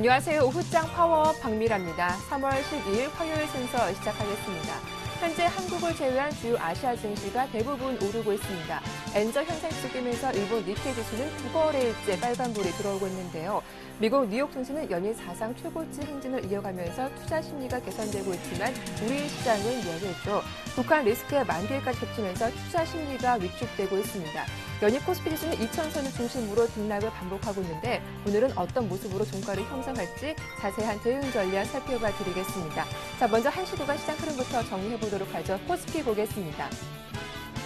안녕하세요. 오후장 파워 박미라입니다. 3월 12일 화요일 순서 시작하겠습니다. 현재 한국을 제외한 주요 아시아 증시가 대부분 오르고 있습니다. 엔저 현상 속이면서 일본 니케이 지수는 9거래일째 빨간불이 들어오고 있는데요. 미국 뉴욕 증시는 연일 사상 최고치 행진을 이어가면서 투자 심리가 개선되고 있지만 우리 시장은 예외죠. 북한 리스크의 만기일까지 겹치면서 투자 심리가 위축되고 있습니다. 연일 코스피 지수는 2,000선을 중심으로 등락을 반복하고 있는데 오늘은 어떤 모습으로 종가를 형성할지 자세한 대응 전략 살펴봐 드리겠습니다. 자, 먼저 한시 구간 시장 흐름부터 정리해 보도록 하죠. 코스피 보겠습니다.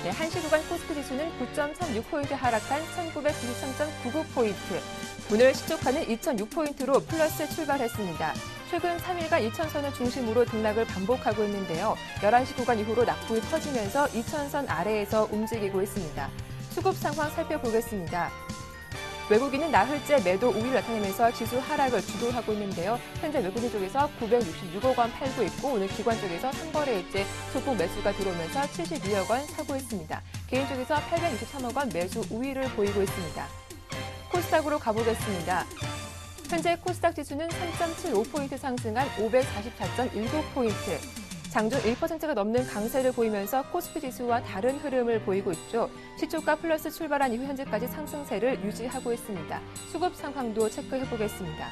네, 한시 구간 코스피 지수는 9.36포인트 하락한 1993.99포인트. 오늘 시초가는 2,006포인트로 플러스 출발했습니다. 최근 3일간 2,000선을 중심으로 등락을 반복하고 있는데요. 11시 구간 이후로 낙폭이 커지면서 2,000선 아래에서 움직이고 있습니다. 수급 상황 살펴보겠습니다. 외국인은 나흘째 매도 우위를 나타내면서 지수 하락을 주도하고 있는데요. 현재 외국인 쪽에서 966억 원 팔고 있고 오늘 기관 쪽에서 3거래일째 소폭 매수가 들어오면서 72억 원 사고 있습니다. 개인 쪽에서 863억 원 매수 우위를 보이고 있습니다. 코스닥으로 가보겠습니다. 현재 코스닥 지수는 3.75포인트 상승한 544.19포인트. 장중 1%가 넘는 강세를 보이면서 코스피 지수와 다른 흐름을 보이고 있죠. 시초가 플러스 출발한 이후 현재까지 상승세를 유지하고 있습니다. 수급 상황도 체크해보겠습니다.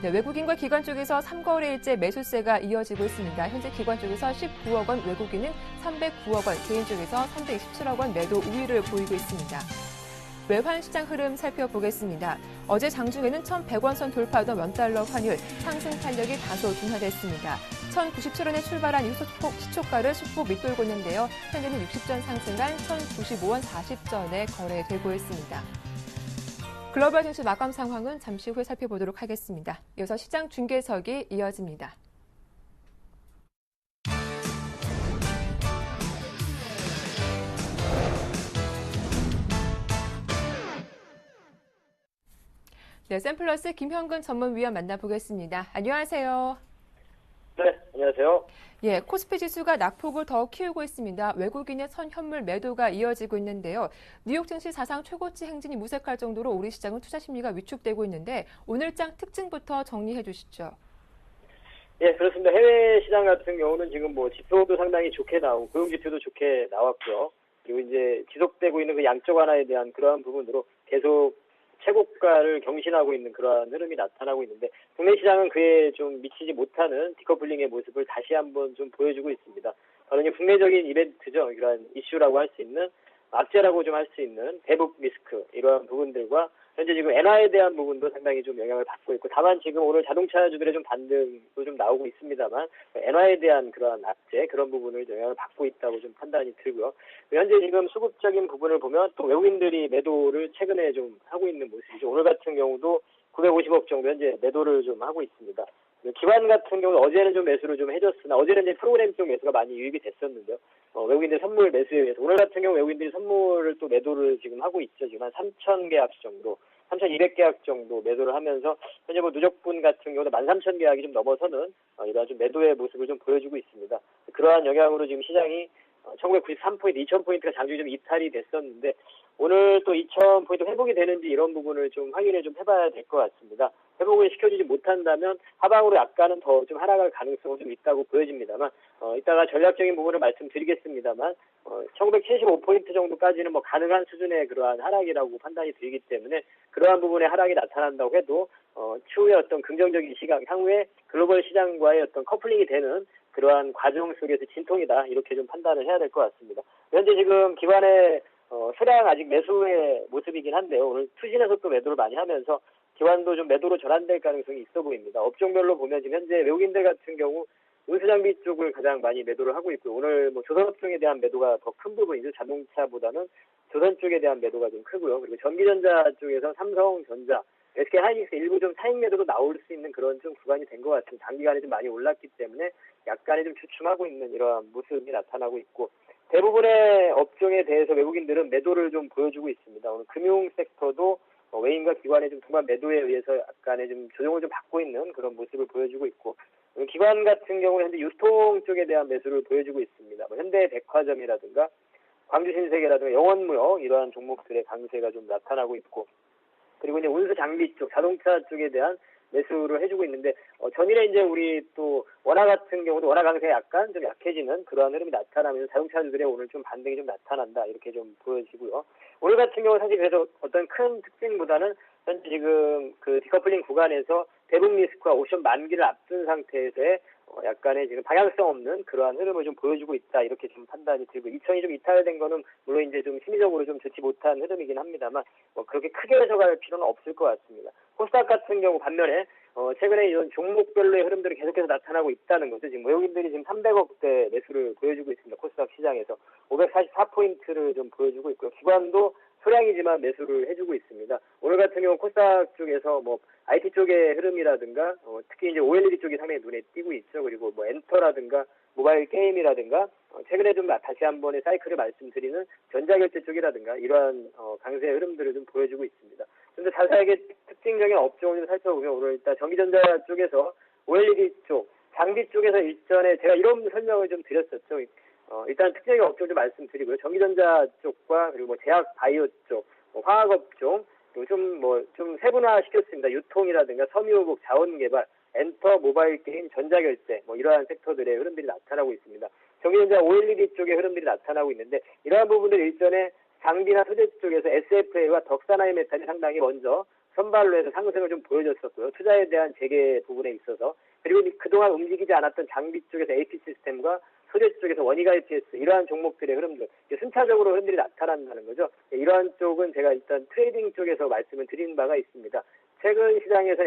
네, 외국인과 기관 쪽에서 3거래일째 매수세가 이어지고 있습니다. 현재 기관 쪽에서 19억 원, 외국인은 309억 원, 개인 쪽에서 327억 원 매도 우위를 보이고 있습니다. 외환 시장 흐름 살펴보겠습니다. 어제 장중에는 1,100원 선 돌파하던 원달러 환율 상승 탄력이 다소 둔화됐습니다. 1,097원에 출발한 이후 시초가를 소폭 밑돌고 있는데요. 현재는 60전 상승한 1,095원 40전에 거래되고 있습니다. 글로벌 증시 마감 상황은 잠시 후에 살펴보도록 하겠습니다. 이어서 시장 중계석이 이어집니다. 네, 샘플러스 김현근 전문위원 만나보겠습니다. 안녕하세요. 네, 안녕하세요. 예, 코스피 지수가 낙폭을 더 키우고 있습니다. 외국인의 선현물 매도가 이어지고 있는데요. 뉴욕 증시 사상 최고치 행진이 무색할 정도로 우리 시장은 투자 심리가 위축되고 있는데 오늘장 특징부터 정리해 주시죠. 예, 그렇습니다. 해외 시장 같은 경우는 지금 지표도 상당히 좋게 나오고 고용 지표도 좋게 나왔고요. 그리고 이제 지속되고 있는 그 양적 완화에 대한 그러한 부분으로 계속 최고가를 경신하고 있는 그러한 흐름이 나타나고 있는데 국내 시장은 그에 좀 미치지 못하는 디커플링의 모습을 다시 한번 좀 보여주고 있습니다. 바로 이제 국내적인 이벤트죠. 이러한 이슈라고 할 수 있는 악재라고 좀 할 수 있는 대북 리스크 이러한 부분들과 현재 지금 엔화에 대한 부분도 상당히 좀 영향을 받고 있고 다만 지금 오늘 자동차주들의 좀 반등도 좀 나오고 있습니다만 엔화에 대한 그러한 악재 그런 부분을 영향을 받고 있다고 좀 판단이 들고요. 현재 지금 수급적인 부분을 보면 또 외국인들이 매도를 최근에 좀 하고 있는 모습이죠. 오늘 같은 경우도 950억 정도 현재 매도를 좀 하고 있습니다. 기관 같은 경우는 어제는 좀 매수를 좀 해줬으나 어제는 이제 프로그램 쪽 매수가 많이 유입이 됐었는데요. 외국인들 선물 매수에 의해서 오늘 같은 경우 외국인들이 선물을 또 매도를 지금 하고 있죠. 지금 한 3,000계약 정도, 3,200계약 정도 매도를 하면서 현재 누적분 같은 경우도 13,000계약이 좀 넘어서는 이러한 좀 매도의 모습을 좀 보여주고 있습니다. 그러한 영향으로 지금 시장이 1993포인트, 2000포인트가 장중에 좀 이탈이 됐었는데 오늘 또 2000포인트 회복이 되는지 이런 부분을 좀 확인을 좀 해봐야 될 것 같습니다. 회복을 시켜주지 못한다면 하방으로 약간은 더 좀 하락할 가능성은 좀 있다고 보여집니다만 이따가 전략적인 부분을 말씀드리겠습니다만 1975포인트 정도까지는 가능한 수준의 그러한 하락이라고 판단이 들기 때문에 그러한 부분의 하락이 나타난다고 해도 추후에 어떤 긍정적인 시각 향후에 글로벌 시장과의 어떤 커플링이 되는 그러한 과정 속에서 진통이다 이렇게 좀 판단을 해야 될 것 같습니다. 현재 지금 기관의 수량 아직 매수의 모습이긴 한데요. 오늘 투신에서 또 매도를 많이 하면서 기관도 좀 매도로 전환될 가능성이 있어 보입니다. 업종별로 보면 지금 현재 외국인들 같은 경우 운수장비 쪽을 가장 많이 매도를 하고 있고요. 오늘 조선업종에 대한 매도가 더 큰 부분이죠. 자동차보다는 조선 쪽에 대한 매도가 좀 크고요. 그리고 전기전자 쪽에서 삼성전자, SK하이닉스 일부 좀 차익 매도도 나올 수 있는 그런 좀 구간이 된 것 같습니다. 단기간에 좀 많이 올랐기 때문에 약간의 좀 주춤하고 있는 이러한 모습이 나타나고 있고 대부분의 업종에 대해서 외국인들은 매도를 좀 보여주고 있습니다. 오늘 금융 섹터도 외인과 기관의 좀 동반 매도에 의해서 약간의 좀 조정을 좀 받고 있는 그런 모습을 보여주고 있고 기관 같은 경우는 현재 유통 쪽에 대한 매수를 보여주고 있습니다. 현대백화점이라든가 광주신세계라든가 영원무역 이러한 종목들의 강세가 좀 나타나고 있고 그리고 이제 운수 장비 쪽, 자동차 쪽에 대한 매수를 해주고 있는데 전일에 이제 우리 또 원화 같은 경우도 원화 강세 약간 좀 약해지는 그러한 흐름이 나타나면서 자동차주들의 오늘 좀 반등이 좀 나타난다 이렇게 좀 보여지고요. 오늘 같은 경우 사실 그래도 어떤 큰 특징보다는 현재 지금 그 디커플링 구간에서 대북 리스크와 옵션 만기를 앞둔 상태에서의 약간의 지금 방향성 없는 그러한 흐름을 좀 보여주고 있다 이렇게 좀 판단이 들고 2천이 좀 이탈된 거는 물론 이제 좀 심리적으로 좀 좋지 못한 흐름이긴 합니다만 그렇게 크게 해석할 필요는 없을 것 같습니다. 코스닥 같은 경우 반면에 최근에 이런 종목별로의 흐름들이 계속해서 나타나고 있다는 거죠. 지금 외국인들이 지금 300억대 매수를 보여주고 있습니다. 코스닥 시장에서 544포인트를 좀 보여주고 있고요. 기관도 소량이지만 매수를 해주고 있습니다. 오늘 같은 경우 코스닥 쪽에서 뭐 IT 쪽의 흐름이라든가 특히 이제 OLED 쪽이 상당히 눈에 띄고 있죠. 그리고 뭐 엔터라든가 모바일 게임이라든가 최근에 좀 다시 한번의 사이클을 말씀드리는 전자결제 쪽이라든가 이러한 강세 흐름들을 좀 보여주고 있습니다. 좀 더 자세하게 특징적인 업종을 좀 살펴보면 오늘 일단 전기전자 쪽에서 OLED 쪽, 장비 쪽에서 일전에 제가 이런 설명을 좀 드렸었죠. 일단 특징적인 업종 좀 말씀드리고요. 전기전자 쪽과 그리고 뭐 제약 바이오 쪽, 화학업 쪽, 그리고 좀 세분화 시켰습니다. 유통이라든가 섬유국, 자원개발, 엔터, 모바일 게임, 전자결제 이러한 섹터들의 흐름들이 나타나고 있습니다. 전기전자 OLED 쪽의 흐름들이 나타나고 있는데 이러한 부분들 일전에 장비나 소재 쪽에서 SFA와 덕산하이 메탈이 상당히 먼저 선발로 해서 상승을 좀 보여줬었고요. 투자에 대한 재개 부분에 있어서 그리고 그동안 움직이지 않았던 장비 쪽에서 AP 시스템과 소재 쪽에서 원희가 EPS 이러한 종목들의 흐름들 순차적으로 흐름들이 나타난다는 거죠. 이러한 쪽은 제가 일단 트레이딩 쪽에서 말씀을 드린 바가 있습니다. 최근 시장에서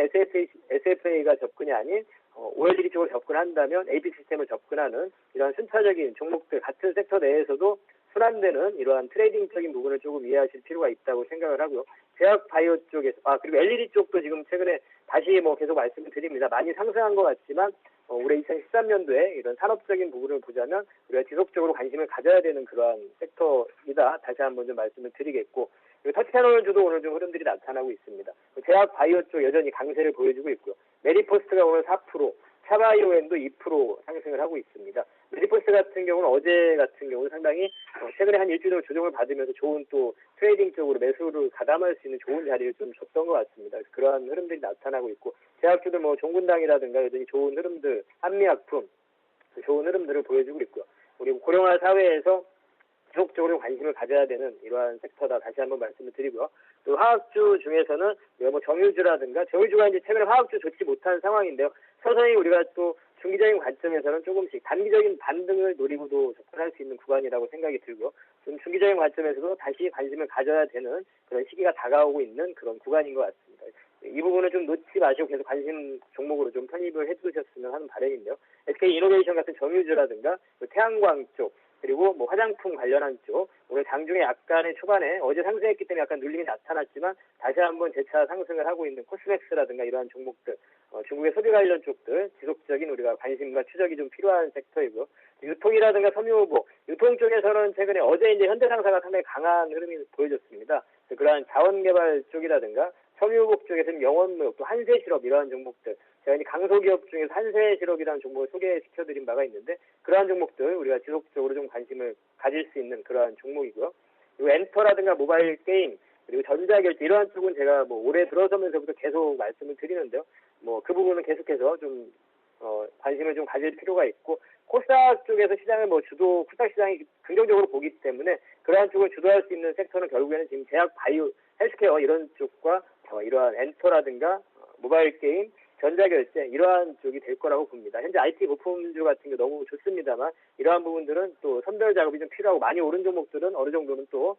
SFA가 접근이 아닌 OLED 쪽으로 접근한다면 AP 시스템을 접근하는 이러한 순차적인 종목들 같은 섹터 내에서도 순환되는 이러한 트레이딩적인 부분을 조금 이해하실 필요가 있다고 생각을 하고요. 제약 바이오 쪽에서 그리고 LED 쪽도 지금 최근에 다시 계속 말씀을 드립니다. 많이 상승한 것 같지만 올해 2013년도에 이런 산업적인 부분을 보자면 우리가 지속적으로 관심을 가져야 되는 그러한 섹터이다. 다시 한번 좀 말씀을 드리겠고 그리고 터치패널주도 오늘 좀 흐름들이 나타나고 있습니다. 제약 바이오 쪽 여전히 강세를 보여주고 있고요. 메디포스트가 오늘 4%, 차바이오엔도 2% 상승을 하고 있습니다. 메디포스트 같은 경우는 어제 같은 경우는 상당히 최근에 한 일주일 정도 조정을 받으면서 좋은 또 트레이딩 쪽으로 매수를 가담할 수 있는 좋은 자리를 좀 줬던 것 같습니다. 그러한 흐름들이 나타나고 있고 제약주들 종근당이라든가 여전히 좋은 흐름들, 한미약품 좋은 흐름들을 보여주고 있고요. 그리고 고령화 사회에서 지속적으로 관심을 가져야 되는 이러한 섹터다 다시 한번 말씀을 드리고요. 또 화학주 중에서는 정유주라든가 정유주가 이제 최근에 화학주 좋지 못한 상황인데요. 서서히 우리가 또 중기적인 관점에서는 조금씩 단기적인 반등을 노리고도 접근할 수 있는 구간이라고 생각이 들고요. 좀 중기적인 관점에서도 다시 관심을 가져야 되는 그런 시기가 다가오고 있는 그런 구간인 것 같습니다. 이 부분을 좀 놓지 마시고 계속 관심 종목으로 좀 편입을 해두셨으면 하는 바람인데요. SK이노베이션 같은 정유주라든가 태양광 쪽 그리고 화장품 관련한 쪽 오늘 장중에 약간의 초반에 어제 상승했기 때문에 약간 눌림이 나타났지만 다시 한번 재차 상승을 하고 있는 코스맥스라든가 이러한 종목들 중국의 소비 관련 쪽들 지속적인 우리가 관심과 추적이 좀 필요한 섹터이고요. 유통이라든가 섬유보복 유통 쪽에서는 최근에 어제 이제 현대상사가 상당히 강한 흐름이 보여졌습니다. 그러한 자원개발 쪽이라든가 섬유보복 쪽에서는 영원무역 또 한세실업 이러한 종목들 제가 이제 강소기업 중에서 한세실업이라는 종목을 소개시켜드린 바가 있는데 그러한 종목들 우리가 지속적으로 좀 관심을 가질 수 있는 그러한 종목이고요. 그리고 엔터라든가 모바일 게임 그리고 전자결제 이러한 쪽은 제가 올해 들어서면서부터 계속 말씀을 드리는데요. 그 부분은 계속해서 좀 관심을 좀 가질 필요가 있고 코스닥 쪽에서 시장을 코스닥 시장이 긍정적으로 보기 때문에 그러한 쪽을 주도할 수 있는 섹터는 결국에는 지금 제약, 바이오, 헬스케어 이런 쪽과 이러한 엔터라든가 모바일 게임, 전자결제 이러한 쪽이 될 거라고 봅니다. 현재 IT 부품주 같은 게 너무 좋습니다만 이러한 부분들은 또 선별 작업이 좀 필요하고 많이 오른 종목들은 어느 정도는 또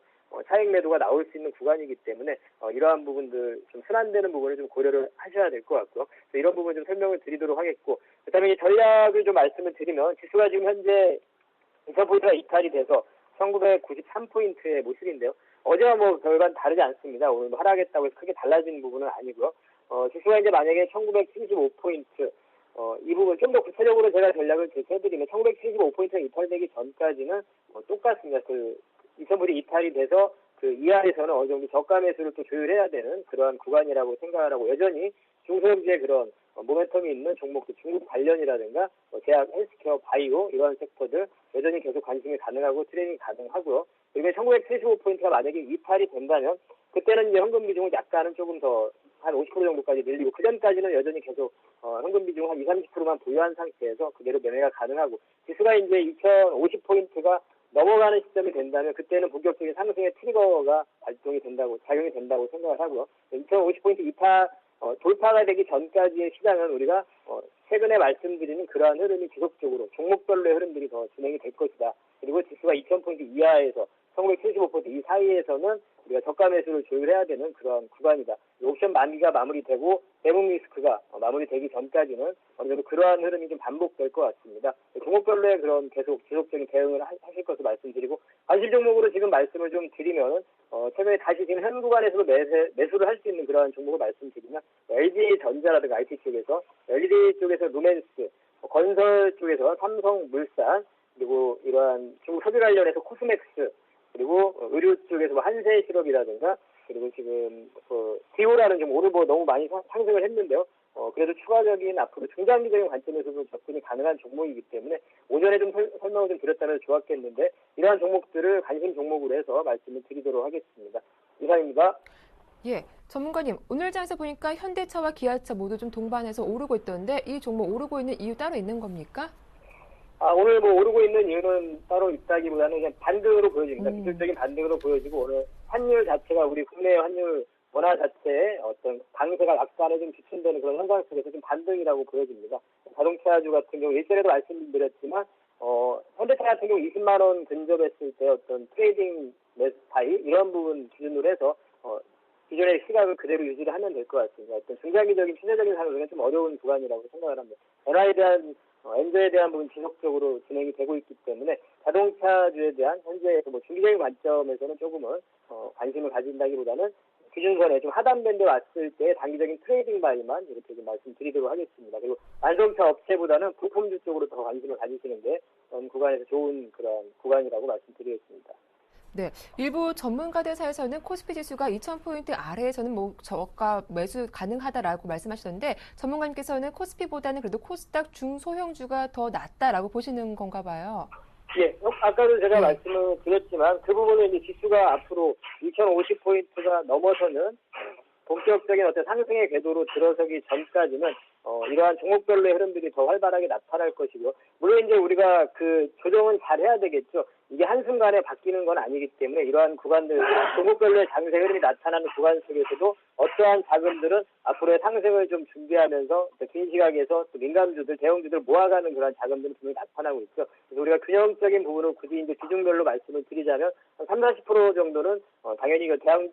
차익 매도가 나올 수 있는 구간이기 때문에 이러한 부분들 좀 순환되는 부분을 좀 고려를 하셔야 될 것 같고요. 이런 부분 좀 설명을 드리도록 하겠고 그다음에 이 전략을 좀 말씀을 드리면 지수가 지금 현재 2000포인트가 이탈이 돼서 1993포인트의 모습인데요. 어제와 별반 다르지 않습니다. 오늘 하락했다고 해서 크게 달라진 부분은 아니고요. 지수가 이제 만약에 1975포인트 이 부분 좀 더 구체적으로 제가 전략을 제시해드리면 1975포인트가 이탈되기 전까지는 똑같습니다. 2000포인트 이탈이 돼서 이하에서는 어느 정도 저가 매수를 또 조율해야 되는 그러한 구간이라고 생각을 하고 여전히 중소형주의 그런 모멘텀이 있는 종목들 중국 관련이라든가 제약, 헬스케어, 바이오 이러한 섹터들 여전히 계속 관심이 가능하고 트레이딩이 가능하고요. 그리고 1975포인트가 만약에 이탈이 된다면 그때는 이제 현금 비중을 약간은 조금 더 한 50% 정도까지 늘리고 그 전까지는 여전히 계속 현금 비중 한 20-30%만 보유한 상태에서 그대로 매매가 가능하고 지수가 이제 2050포인트가 넘어가는 시점이 된다면 그때는 본격적인 상승의 트리거가 작용이 된다고 생각을 하고요. 2050포인트 이타 돌파가 되기 전까지의 시장은 우리가 최근에 말씀드리는 그러한 흐름이 지속적으로 종목별로의 흐름들이 더 진행이 될 것이다. 그리고 지수가 2000포인트 이하에서 1975포인트 이 사이에서는 우리가 저가 매수를 조율해야 되는 그런 구간이다. 옵션 만기가 마무리되고 대목 리스크가 마무리되기 전까지는 어느 정도 그러한 흐름이 좀 반복될 것 같습니다. 종목별로의 그런 계속 지속적인 대응을 하실 것을 말씀드리고 관심 종목으로 지금 말씀을 좀 드리면 최근에 다시 지금 현 구간에서도 매수를 할 수 있는 그러한 종목을 말씀드리면 LG전자라든가 IT 쪽에서 LED 쪽에서 루멘스, 건설 쪽에서 삼성물산 그리고 이러한 중국 석유 관련해서 코스맥스 그리고 의료 쪽에서 뭐 한세실업이라든가 그리고 지금 디오라는 좀 오늘 너무 많이 상승을 했는데요. 그래도 추가적인 앞으로 중장기적인 관점에서도 접근이 가능한 종목이기 때문에 오전에 좀 설명을 좀 드렸다면 좋았겠는데 이러한 종목들을 관심 종목으로 해서 말씀을 드리도록 하겠습니다. 이상입니다. 예, 전문가님, 오늘 장에서 보니까 현대차와 기아차 모두 좀 동반해서 오르고 있던데 이 종목 오르고 있는 이유 따로 있는 겁니까? 오늘 오르고 있는 이유는 따로 있다기보다는 그냥 반등으로 보여집니다. 기술적인 반등으로 보여지고 오늘 환율 자체가 우리 국내 환율 원화 자체의 어떤 강세가 약간의 좀 비춘되는 그런 현상 속에서 좀 반등이라고 보여집니다. 자동차주 같은 경우 일전에도 말씀드렸지만 현대차 같은 경우 20만 원 근접했을 때 어떤 트레이딩 매수파이 이런 부분 기준으로 해서 기존의 시각을 그대로 유지를 하면 될 것 같습니다. 어떤 중장기적인 추세적인 상황은 좀 어려운 구간이라고 생각을 합니다. 엔저에 대한 부분 지속적으로 진행이 되고 있기 때문에 자동차주에 대한 현재 중기적인 관점에서는 조금은 관심을 가진다기보다는 기준선에 좀 하단밴드에 왔을 때 단기적인 트레이딩 바이만 이렇게 좀 말씀드리도록 하겠습니다. 그리고 완성차 업체보다는 부품주 쪽으로 더 관심을 가지시는 게 구간에서 좋은 그런 구간이라고 말씀드리겠습니다. 네, 일부 전문가들 사이에서는 코스피 지수가 2000포인트 아래에서는 저가 매수 가능하다라고 말씀하셨는데 전문가님께서는 코스피보다는 그래도 코스닥 중소형주가 더 낫다라고 보시는 건가 봐요. 예, 아까도 제가 말씀을 드렸지만 그 부분은 이제 지수가 앞으로 2050포인트가 넘어서는 본격적인 어떤 상승의 궤도로 들어서기 전까지는 이러한 종목별로의 흐름들이 더 활발하게 나타날 것이고 물론 이제 우리가 그 조정은 잘 해야 되겠죠. 이게 한순간에 바뀌는 건 아니기 때문에 이러한 구간들 종목별로의 장세 흐름이 나타나는 구간 속에서도 어떠한 자금들은 앞으로의 상승을 좀 준비하면서 긴 시각에서 또 민감주들, 대형주들 모아가는 그런 자금들은 분명히 나타나고 있죠. 그래서 우리가 균형적인 부분을 굳이 이제 비중별로 말씀을 드리자면 한 30-40% 정도는 당연히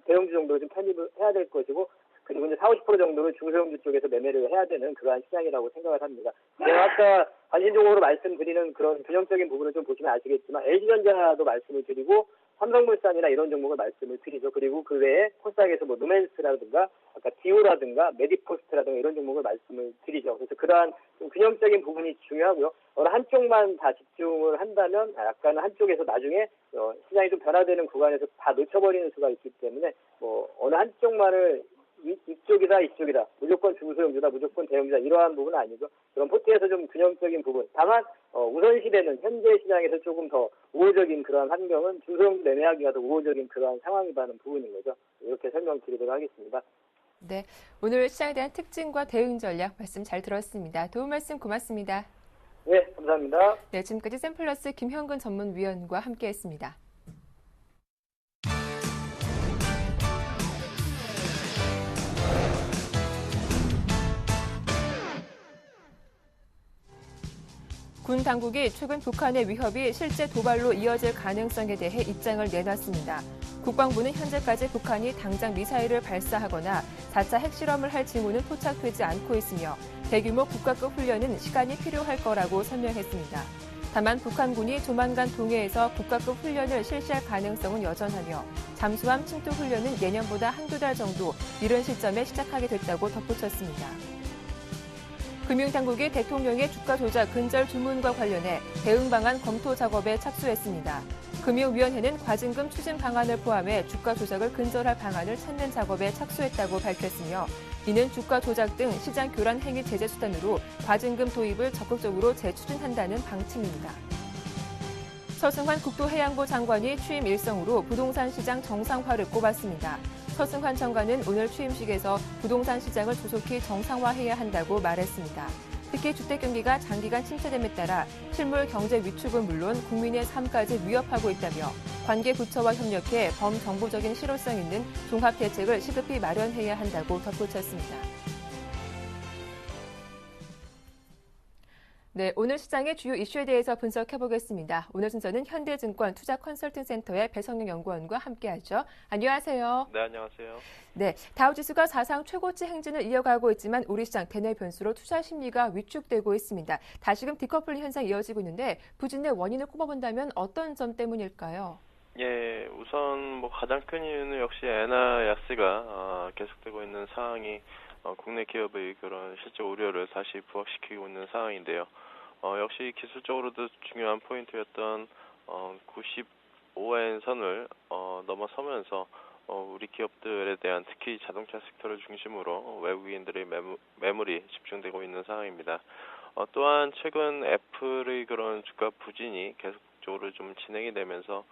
대형주 정도로 좀 편입을 해야 될 것이고 그리고 이제 40-50% 정도는 중소형주 쪽에서 매매를 해야 되는 그러한 시장이라고 생각을 합니다. 제가 아까 관심 종목으로 말씀드리는 그런 균형적인 부분을 좀 보시면 아시겠지만 LG전자도 말씀을 드리고 삼성물산이나 이런 종목을 말씀을 드리죠. 그리고 그 외에 코스닥에서 루멘스라든가 아까 디오라든가 메디포스트라든가 이런 종목을 말씀을 드리죠. 그래서 그러한 좀 균형적인 부분이 중요하고요. 어느 한쪽만 다 집중을 한다면 약간 한쪽에서 나중에 시장이 좀 변화되는 구간에서 다 놓쳐버리는 수가 있기 때문에 어느 한쪽만을 이쪽이다 무조건 중소형주다 무조건 대형주다 이러한 부분은 아니죠. 그런 포트에서 좀 균형적인 부분 다만 우선시대는 현재 시장에서 조금 더 우호적인 그러한 환경은 중소형주 매매하기가 더 우호적인 그러한 상황이라는 부분인 거죠. 이렇게 설명드리도록 하겠습니다. 네, 오늘 시장에 대한 특징과 대응 전략 말씀 잘 들었습니다. 도움 말씀 고맙습니다. 네, 감사합니다. 네, 지금까지 샘플러스 김현근 전문위원과 함께했습니다. 군 당국이 최근 북한의 위협이 실제 도발로 이어질 가능성에 대해 입장을 내놨습니다. 국방부는 현재까지 북한이 당장 미사일을 발사하거나 4차 핵실험을 할 징후는 포착되지 않고 있으며 대규모 국가급 훈련은 시간이 필요할 거라고 설명했습니다. 다만 북한군이 조만간 동해에서 국가급 훈련을 실시할 가능성은 여전하며 잠수함 침투 훈련은 예년보다 한두 달 정도 이른 시점에 시작하게 됐다고 덧붙였습니다. 금융당국이 대통령의 주가 조작 근절 주문과 관련해 대응 방안 검토 작업에 착수했습니다. 금융위원회는 과징금 추진 방안을 포함해 주가 조작을 근절할 방안을 찾는 작업에 착수했다고 밝혔으며 이는 주가 조작 등 시장 교란 행위 제재 수단으로 과징금 도입을 적극적으로 재추진한다는 방침입니다. 서승환 국토해양부 장관이 취임 일성으로 부동산 시장 정상화를 꼽았습니다. 서승환 장관은 오늘 취임식에서 부동산 시장을 조속히 정상화해야 한다고 말했습니다. 특히 주택 경기가 장기간 침체됨에 따라 실물 경제 위축은 물론 국민의 삶까지 위협하고 있다며 관계 부처와 협력해 범정부적인 실효성 있는 종합 대책을 시급히 마련해야 한다고 덧붙였습니다. 네, 오늘 시장의 주요 이슈에 대해서 분석해보겠습니다. 오늘 순서는 현대증권 투자컨설팅센터의 배성영 연구원과 함께하죠. 안녕하세요. 네, 안녕하세요. 네, 다우지수가 사상 최고치 행진을 이어가고 있지만 우리 시장 대내 변수로 투자 심리가 위축되고 있습니다. 다시금 디커플링 현상이 이어지고 있는데 부진의 원인을 꼽아본다면 어떤 점 때문일까요? 예, 우선 가장 큰 이유는 역시 엔화 약세가 계속되고 있는 상황이 국내 기업의 그런 실적 우려를 다시 부각시키고 있는 상황인데요. 역시 기술적으로도 중요한 포인트였던 95엔 선을 넘어서면서 우리 기업들에 대한 특히 자동차 섹터를 중심으로 외국인들의 매물이 집중되고 있는 상황입니다. 또한 최근 애플의 그런 주가 부진이 계속적으로 좀 진행이 되면서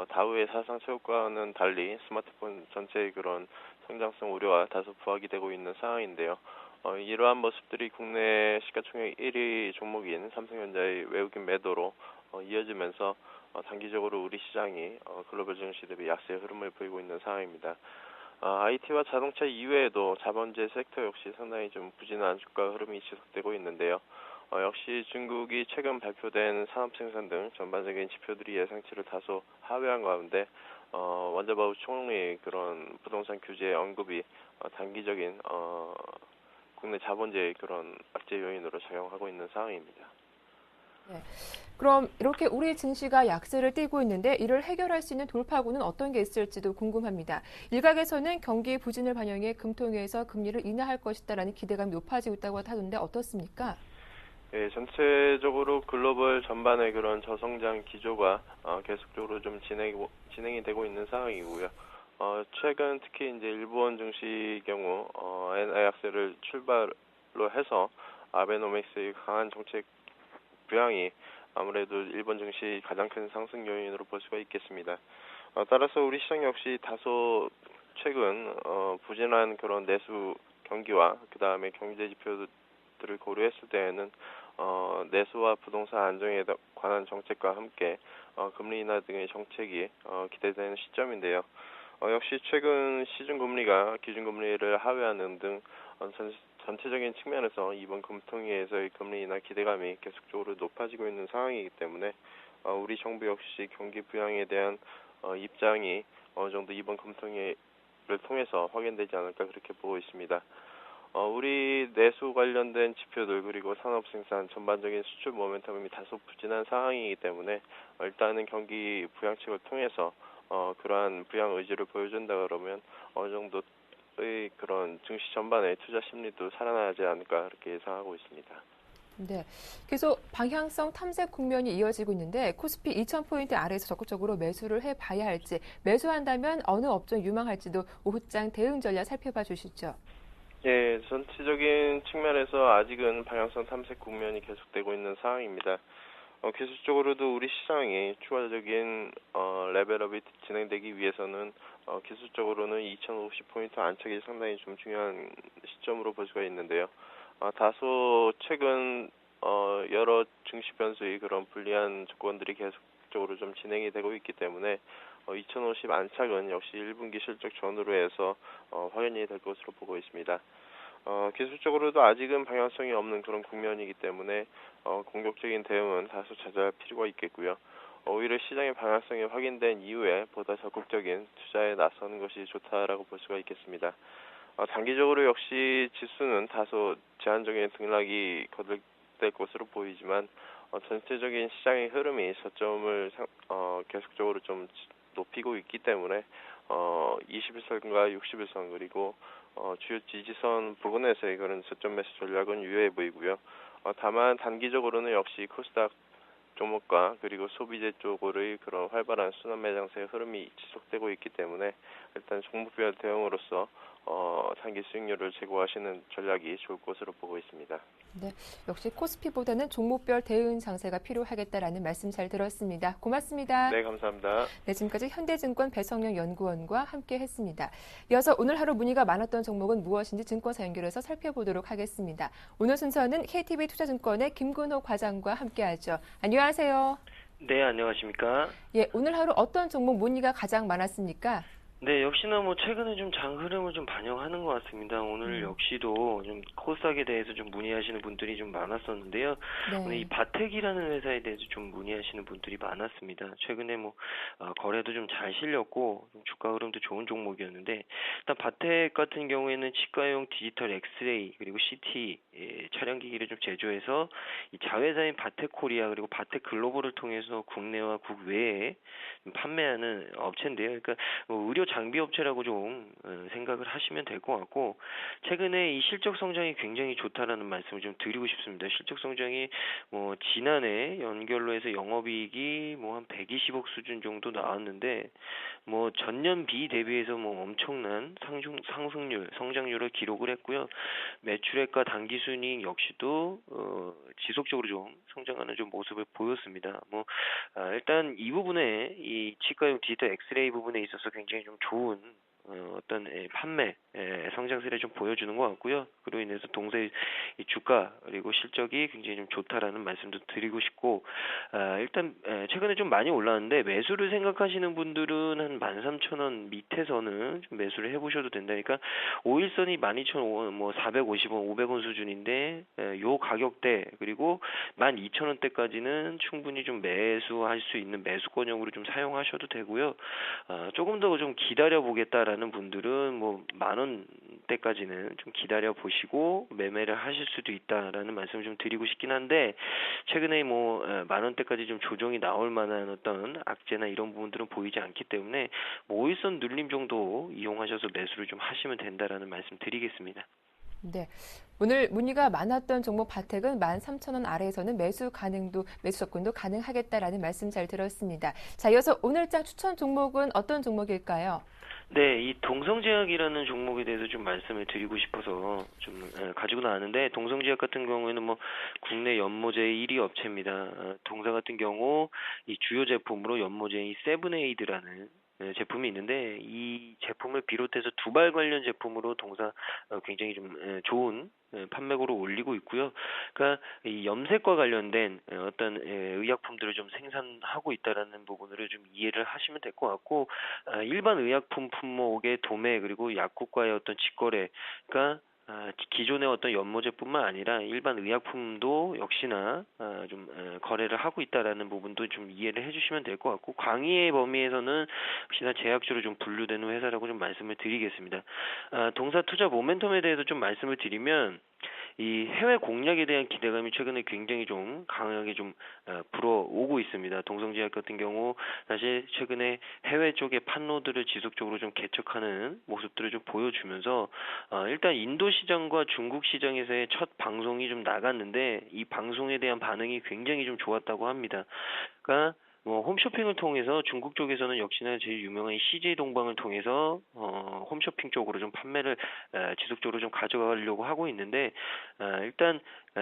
다우의 사상 최고가는 달리 스마트폰 전체의 그런 성장성 우려와 다소 부각이 되고 있는 상황인데요. 이러한 모습들이 국내 시가총액 1위 종목인 삼성전자의 외국인 매도로 이어지면서 단기적으로 우리 시장이 글로벌 증시 대비 약세의 흐름을 보이고 있는 상황입니다. IT와 자동차 이외에도 자본재 섹터 역시 상당히 좀 부진한 주가 흐름이 지속되고 있는데요. 역시 중국이 최근 발표된 산업 생산 등 전반적인 지표들이 예상치를 다소 하회한 가운데 원자바우 총리의 그런 부동산 규제 언급이 단기적인 국내 자본재의 그런 악재 요인으로 작용하고 있는 상황입니다. 네. 그럼 이렇게 우리 증시가 약세를 띠고 있는데 이를 해결할 수 있는 돌파구는 어떤 게 있을지도 궁금합니다. 일각에서는 경기 부진을 반영해 금통위에서 금리를 인하할 것이다라는 기대감이 높아지고 있다고 하던데 어떻습니까? 예, 전체적으로 글로벌 전반의 그런 저성장 기조가 계속적으로 좀 진행이 되고 있는 상황이고요. 최근 특히 이제 일본 증시 경우 엔화 약세를 출발로 해서 아베노믹스의 강한 정책 부양이 아무래도 일본 증시 가장 큰 상승 요인으로 볼 수가 있겠습니다. 따라서 우리 시장 역시 다소 최근 부진한 그런 내수 경기와 그 다음에 경제 지표들을 고려했을 때에는 내수와 부동산 안정에 관한 정책과 함께 금리 인하 등의 정책이 기대되는 시점인데요. 역시 최근 시중금리가 기준금리를 하회하는 등 전체적인 측면에서 이번 금통위에서의 금리 인하 기대감이 계속적으로 높아지고 있는 상황이기 때문에 우리 정부 역시 경기 부양에 대한 입장이 어느 정도 이번 금통위를 통해서 확인되지 않을까 그렇게 보고 있습니다. 우리 내수 관련된 지표들 그리고 산업 생산 전반적인 수출 모멘텀이 다소 부진한 상황이기 때문에 일단은 경기 부양책을 통해서 그러한 부양 의지를 보여준다 그러면 어느 정도의 그런 증시 전반의 투자 심리도 살아나지 않을까 그렇게 예상하고 있습니다. 네, 계속 방향성 탐색 국면이 이어지고 있는데 코스피 2,000포인트 아래에서 적극적으로 매수를 해봐야 할지 매수한다면 어느 업종 유망할지도 오후장 대응 전략 살펴봐 주시죠. 예, 전체적인 측면에서 아직은 방향성 탐색 국면이 계속되고 있는 상황입니다. 기술적으로도 우리 시장이 추가적인 레벨업이 진행되기 위해서는 기술적으로는 2050포인트 안착이 상당히 좀 중요한 시점으로 볼 수가 있는데요. 다소 최근 여러 증시 변수의 그런 불리한 조건들이 계속적으로 좀 진행이 되고 있기 때문에 2050 안착은 역시 1분기 실적 전후로 해서 확인이 될 것으로 보고 있습니다. 기술적으로도 아직은 방향성이 없는 그런 국면이기 때문에 공격적인 대응은 다소 자제할 필요가 있겠고요. 오히려 시장의 방향성이 확인된 이후에 보다 적극적인 투자에 나서는 것이 좋다라고 볼 수가 있겠습니다. 단기적으로 역시 지수는 다소 제한적인 등락이 거듭될 것으로 보이지만 전체적인 시장의 흐름이 저점을 계속적으로 좀 높이고 있기 때문에 21선과 60일선 그리고 주요 지지선 부근에서의 그런 저점 매수 전략은 유효해 보이고요. 다만 단기적으로는 역시 코스닥 종목과 그리고 소비재 쪽으로의 그런 활발한 순환 매장세의 흐름이 지속되고 있기 때문에 일단 종목별 대응으로서 장기 수익률을 제고하시는 전략이 좋을 것으로 보고 있습니다. 네, 역시 코스피보다는 종목별 대응 장세가 필요하겠다라는 말씀 잘 들었습니다. 고맙습니다. 네, 감사합니다. 네, 지금까지 현대증권 배성영 연구원과 함께했습니다. 이어서 오늘 하루 문의가 많았던 종목은 무엇인지 증권사 연결해서 살펴보도록 하겠습니다. 오늘 순서는 KTB 투자증권의 김근호 과장과 함께하죠. 안녕하세요. 네, 안녕하십니까? 예, 오늘 하루 어떤 종목 문의가 가장 많았습니까? 네, 역시나 최근에 좀 장 흐름을 좀 반영하는 것 같습니다. 오늘 역시도 좀 코스닥에 대해서 좀 문의하시는 분들이 좀 많았었는데요. 네. 오늘 이 바텍이라는 회사에 대해서 좀 문의하시는 분들이 많았습니다. 최근에 거래도 좀 잘 실렸고 주가 흐름도 좋은 종목이었는데, 일단 바텍 같은 경우에는 치과용 디지털 엑스레이 그리고 CT 촬영기기를 좀 제조해서 이 자회사인 바텍 코리아 그리고 바텍 글로벌을 통해서 국내와 국외에 판매하는 업체인데요. 그러니까 의료 장비 업체라고 좀 생각을 하시면 될 것 같고, 최근에 이 실적 성장이 굉장히 좋다라는 말씀을 좀 드리고 싶습니다. 실적 성장이 지난해 연결로 해서 영업이익이 한 120억 수준 정도 나왔는데, 전년 비 대비해서 엄청난 상승률, 성장률을 기록을 했고요. 매출액과 당기순이익 역시도 지속적으로 좀 성장하는 좀 모습을 보였습니다. 일단 이 부분에 이 치과용 디지털 엑스레이 부분에 있어서 굉장히 좀 좋은 어떤 판매 성장세를 좀 보여주는 것 같고요. 그로 인해서 동사의 이 주가 그리고 실적이 굉장히 좀 좋다라는 말씀도 드리고 싶고, 일단 최근에 좀 많이 올랐는데 매수를 생각하시는 분들은 한 13,000원 밑에서는 좀 매수를 해보셔도 된다니까. 5일선이 12,450원, 500원 수준인데 요 가격대 그리고 12,000원대까지는 충분히 좀 매수할 수 있는 매수권용으로 좀 사용하셔도 되고요. 조금 더 좀 기다려 보겠다라는 분들은 10,000원대까지는 좀 기다려 보시고 매매를 하실 수도 있다라는 말씀을 좀 드리고 싶긴 한데, 최근에 10,000원대까지 좀 조정이 나올 만한 어떤 악재나 이런 부분들은 보이지 않기 때문에 5일선 눌림 정도 이용하셔서 매수를 좀 하시면 된다라는 말씀 드리겠습니다. 네. 오늘 문의가 많았던 종목 바텍은 13,000원 아래에서는 매수 접근도 가능하겠다라는 말씀 잘 들었습니다. 자, 이어서 오늘장 추천 종목은 어떤 종목일까요? 네, 이 동성제약이라는 종목에 대해서 좀 말씀을 드리고 싶어서 좀 가지고 나왔는데, 동성제약 같은 경우에는 국내 연모제의 1위 업체입니다. 동사 같은 경우 이 주요 제품으로 연모제의 세븐에이드라는 제품이 있는데, 이 제품을 비롯해서 두발 관련 제품으로 동사 굉장히 좀 좋은 판매고를 올리고 있고요. 그러니까 이 염색과 관련된 어떤 의약품들을 좀 생산하고 있다라는 부분을 좀 이해를 하시면 될 것 같고, 일반 의약품 품목의 도매 그리고 약국과의 어떤 직거래, 그러니까 기존의 어떤 연모제뿐만 아니라 일반 의약품도 역시나 좀 거래를 하고 있다라는 부분도 좀 이해를 해주시면 될 것 같고, 광의의 범위에서는 역시나 제약주로 좀 분류되는 회사라고 좀 말씀을 드리겠습니다. 동사 투자 모멘텀에 대해서 좀 말씀을 드리면, 이 해외 공략에 대한 기대감이 최근에 굉장히 좀 강하게 좀 불어오고 있습니다. 동성제약 같은 경우 사실 최근에 해외 쪽의 판로들을 지속적으로 좀 개척하는 모습들을 좀 보여주면서 일단 인도 시장과 중국 시장에서의 첫 방송이 좀 나갔는데, 이 방송에 대한 반응이 굉장히 좀 좋았다고 합니다. 그러니까 홈쇼핑을 통해서 중국 쪽에서는 역시나 제일 유명한 CJ 동방을 통해서 홈쇼핑 쪽으로 좀 판매를 지속적으로 좀 가져가려고 하고 있는데, 일단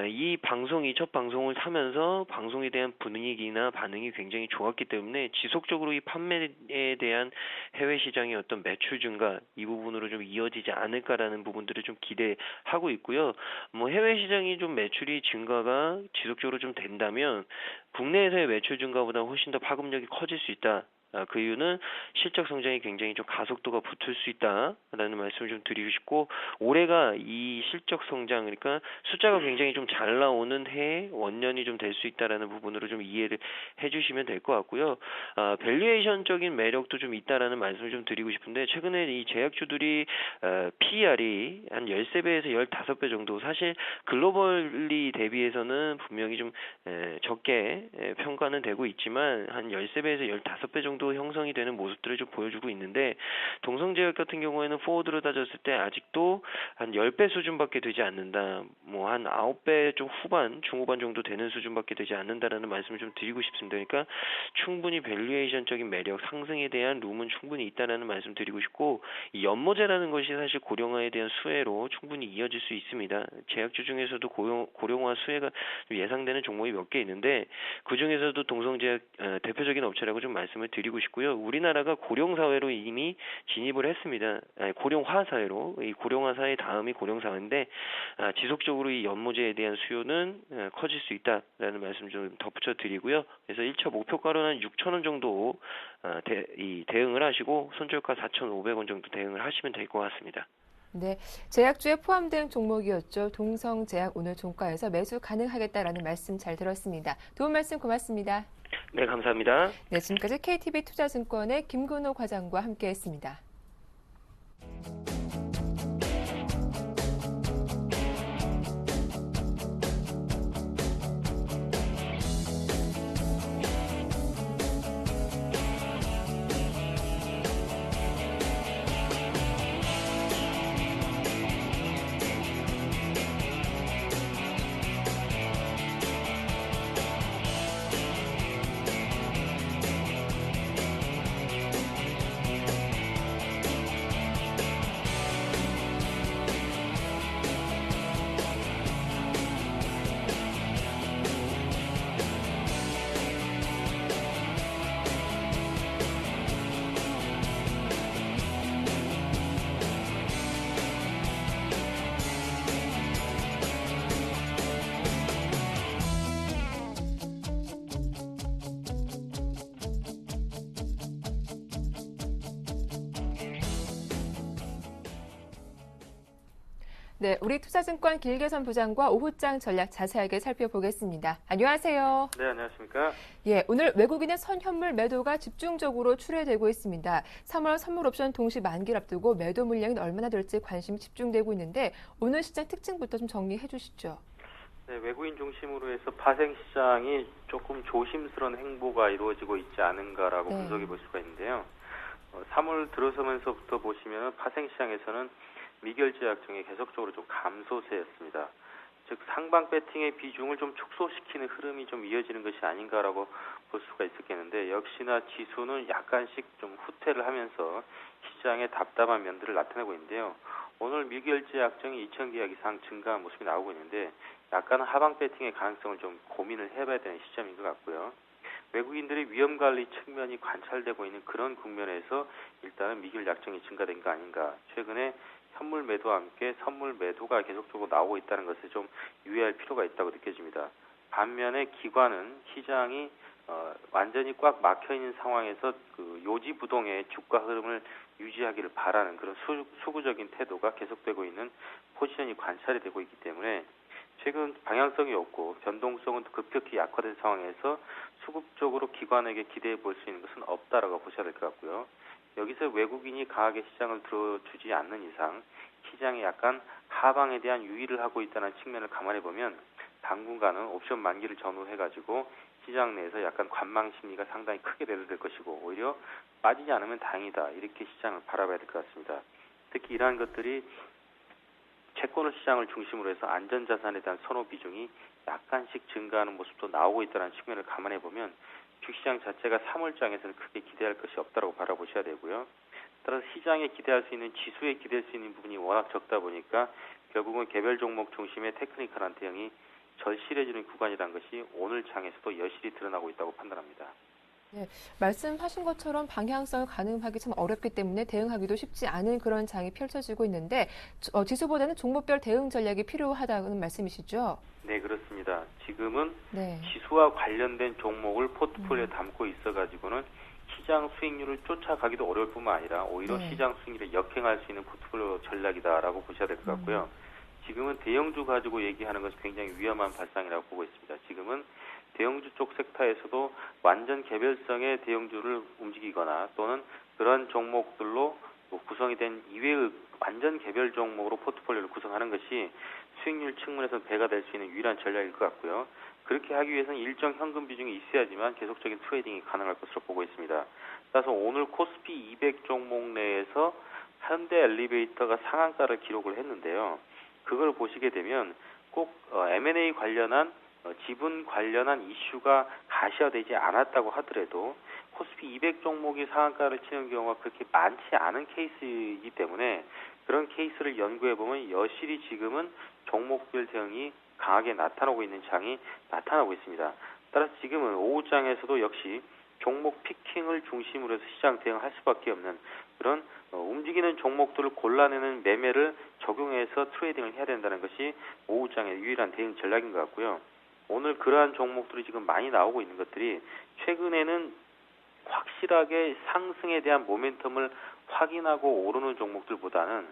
이 방송이 첫 방송을 타면서 방송에 대한 분위기나 반응이 굉장히 좋았기 때문에 지속적으로 이 판매에 대한 해외 시장의 어떤 매출 증가, 이 부분으로 좀 이어지지 않을까라는 부분들을 좀 기대하고 있고요. 해외 시장이 좀 매출이 증가가 지속적으로 좀 된다면 국내에서의 매출 증가보다 훨씬 더 파급력이 커질 수 있다. 그 이유는 실적 성장이 굉장히 좀 가속도가 붙을 수 있다라는 말씀을 좀 드리고 싶고, 올해가 이 실적 성장, 그러니까 숫자가 굉장히 좀 잘 나오는 해 원년이 좀 될 수 있다라는 부분으로 좀 이해를 해주시면 될 것 같고요. 밸류에이션적인 매력도 좀 있다라는 말씀을 좀 드리고 싶은데, 최근에 이 제약주들이 PER이 한 13배에서 15배 정도, 사실 글로벌리 대비해서는 분명히 좀 적게 평가는 되고 있지만 한 13배에서 15배 정도 정도 형성이 되는 모습들을 좀 보여주고 있는데 동성제약 같은 경우에는 포워드로 따졌을 때 아직도 한 10배 수준밖에 되지 않는다. 뭐 한 9배 좀 후반, 중후반 정도 되는 수준밖에 되지 않는다라는 말씀을 좀 드리고 싶습니다. 그러니까 충분히 밸류에이션적인 매력, 상승에 대한 룸은 충분히 있다라는 말씀 드리고 싶고 이 연모제라는 것이 사실 고령화에 대한 수혜로 충분히 이어질 수 있습니다. 제약주 중에서도 고령화 수혜가 예상되는 종목이 몇 개 있는데 그 중에서도 동성제약 대표적인 업체라고 좀 말씀을 드리고 싶고요. 우리나라가 고령 사회로 이미 진입을 했습니다. 고령화 사회로 이 고령화 사회 다음이 고령 사회인데 지속적으로 이 연모제에 대한 수요는 커질 수 있다라는 말씀 좀 덧붙여 드리고요. 그래서 1차 목표가로는 6,000원 정도 대응을 하시고 손절가 4,500원 정도 대응을 하시면 될 것 같습니다. 네, 제약주에 포함된 종목이었죠. 동성제약 오늘 종가에서 매수 가능하겠다라는 말씀 잘 들었습니다. 도움 말씀 고맙습니다. 네, 감사합니다. 네, 지금까지 KTB투자증권의 김근호 과장과 함께했습니다. 네, 우리투자증권 길게선 부장과 오후장 전략 자세하게 살펴보겠습니다. 안녕하세요. 네, 안녕하십니까. 예, 오늘 외국인의 선현물 매도가 집중적으로 출회되고 있습니다. 3월 선물 옵션 동시 만기를 앞두고 매도 물량이 얼마나 될지 관심이 집중되고 있는데 오늘 시장 특징부터 좀 정리해 주시죠. 네, 외국인 중심으로 해서 파생 시장이 조금 조심스러운 행보가 이루어지고 있지 않은가라고 분석해 볼 수가 있는데요. 3월 들어서면서부터 보시면 파생 시장에서는 미결제 약정이 계속적으로 좀 감소세였습니다. 즉 상방 배팅의 비중을 좀 축소시키는 흐름이 좀 이어지는 것이 아닌가라고 볼 수가 있었겠는데 역시나 지수는 약간씩 좀 후퇴를 하면서 시장의 답답한 면들을 나타내고 있는데요. 오늘 미결제 약정이 2,000계약 이상 증가한 모습이 나오고 있는데 약간 하방 배팅의 가능성을 좀 고민을 해봐야 되는 시점인 것 같고요. 외국인들의 위험관리 측면이 관찰되고 있는 그런 국면에서 일단은 미결 약정이 증가된 거 아닌가. 최근에 현물 매도와 함께 선물 매도가 계속적으로 나오고 있다는 것을 좀 유의할 필요가 있다고 느껴집니다. 반면에 기관은 시장이 완전히 꽉 막혀 있는 상황에서 그 요지부동의 주가 흐름을 유지하기를 바라는 그런 수구적인 태도가 계속되고 있는 포지션이 관찰이 되고 있기 때문에 최근 방향성이 없고 변동성은 급격히 약화된 상황에서 수급적으로 기관에게 기대해 볼 수 있는 것은 없다라고 보셔야 될 것 같고요. 여기서 외국인이 강하게 시장을 들어주지 않는 이상 시장이 약간 하방에 대한 유의를 하고 있다는 측면을 감안해 보면 당분간은 옵션 만기를 전후해가지고 시장 내에서 약간 관망 심리가 상당히 크게 매도될 것이고 오히려 빠지지 않으면 다행이다 이렇게 시장을 바라봐야 될 것 같습니다. 특히 이러한 것들이 채권 시장을 중심으로 해서 안전자산에 대한 선호 비중이 약간씩 증가하는 모습도 나오고 있다는 측면을 감안해 보면 주시장 자체가 3월장에서는 크게 기대할 것이 없다고 바라보셔야 되고요. 따라서 시장에 기대할 수 있는 지수에 기대할 수 있는 부분이 워낙 적다 보니까 결국은 개별 종목 중심의 테크니컬한 대응이 절실해지는 구간이라는 것이 오늘 장에서도 여실히 드러나고 있다고 판단합니다. 네, 말씀하신 것처럼 방향성을 가늠하기 참 어렵기 때문에 대응하기도 쉽지 않은 그런 장이 펼쳐지고 있는데 지수보다는 종목별 대응 전략이 필요하다는 말씀이시죠? 네, 그렇습니다. 지금은 네. 지수와 관련된 종목을 포트폴리오에 담고 있어가지고는 시장 수익률을 쫓아가기도 어려울 뿐만 아니라 오히려 시장 수익률에 역행할 수 있는 포트폴리오 전략이다라고 보셔야 될 것 같고요. 지금은 대형주 가지고 얘기하는 것이 굉장히 위험한 발상이라고 보고 있습니다. 지금은 대형주 쪽 섹터에서도 완전 개별성의 대형주를 움직이거나 또는 그런 종목들로 구성이 된 이외의 완전 개별 종목으로 포트폴리오를 구성하는 것이 수익률 측면에서 배가 될 수 있는 유일한 전략일 것 같고요. 그렇게 하기 위해서는 일정 현금 비중이 있어야지만 계속적인 트레이딩이 가능할 것으로 보고 있습니다. 따라서 오늘 코스피 200 종목 내에서 현대 엘리베이터가 상한가를 기록을 했는데요. 그걸 보시게 되면 꼭 M&A 관련한 지분 관련한 이슈가 가시화되지 않았다고 하더라도 코스피 200 종목이 상한가를 치는 경우가 그렇게 많지 않은 케이스이기 때문에 그런 케이스를 연구해보면 여실히 지금은 종목별 대응이 강하게 나타나고 있는 장이 나타나고 있습니다. 따라서 지금은 오후장에서도 역시 종목 피킹을 중심으로 해서 시장 대응할 수밖에 없는 그런 움직이는 종목들을 골라내는 매매를 적용해서 트레이딩을 해야 된다는 것이 오후장의 유일한 대응 전략인 것 같고요. 오늘 그러한 종목들이 지금 많이 나오고 있는 것들이 최근에는 확실하게 상승에 대한 모멘텀을 확인하고 오르는 종목들보다는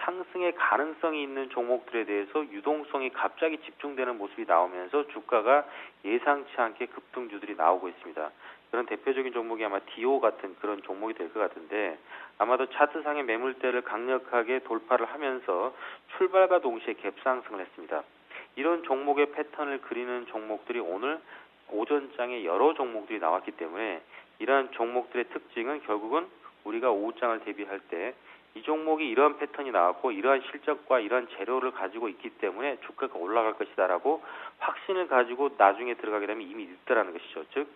상승의 가능성이 있는 종목들에 대해서 유동성이 갑자기 집중되는 모습이 나오면서 주가가 예상치 않게 급등주들이 나오고 있습니다. 그런 대표적인 종목이 아마 디오 같은 그런 종목이 될 것 같은데 아마도 차트상의 매물대를 강력하게 돌파를 하면서 출발과 동시에 갭상승을 했습니다. 이런 종목의 패턴을 그리는 종목들이 오늘 오전장에 여러 종목들이 나왔기 때문에 이러한 종목들의 특징은 결국은 우리가 오후장을 대비할 때 이 종목이 이러한 패턴이 나왔고 이러한 실적과 이러한 재료를 가지고 있기 때문에 주가가 올라갈 것이다라고 확신을 가지고 나중에 들어가게 되면 이미 늦다라는 것이죠. 즉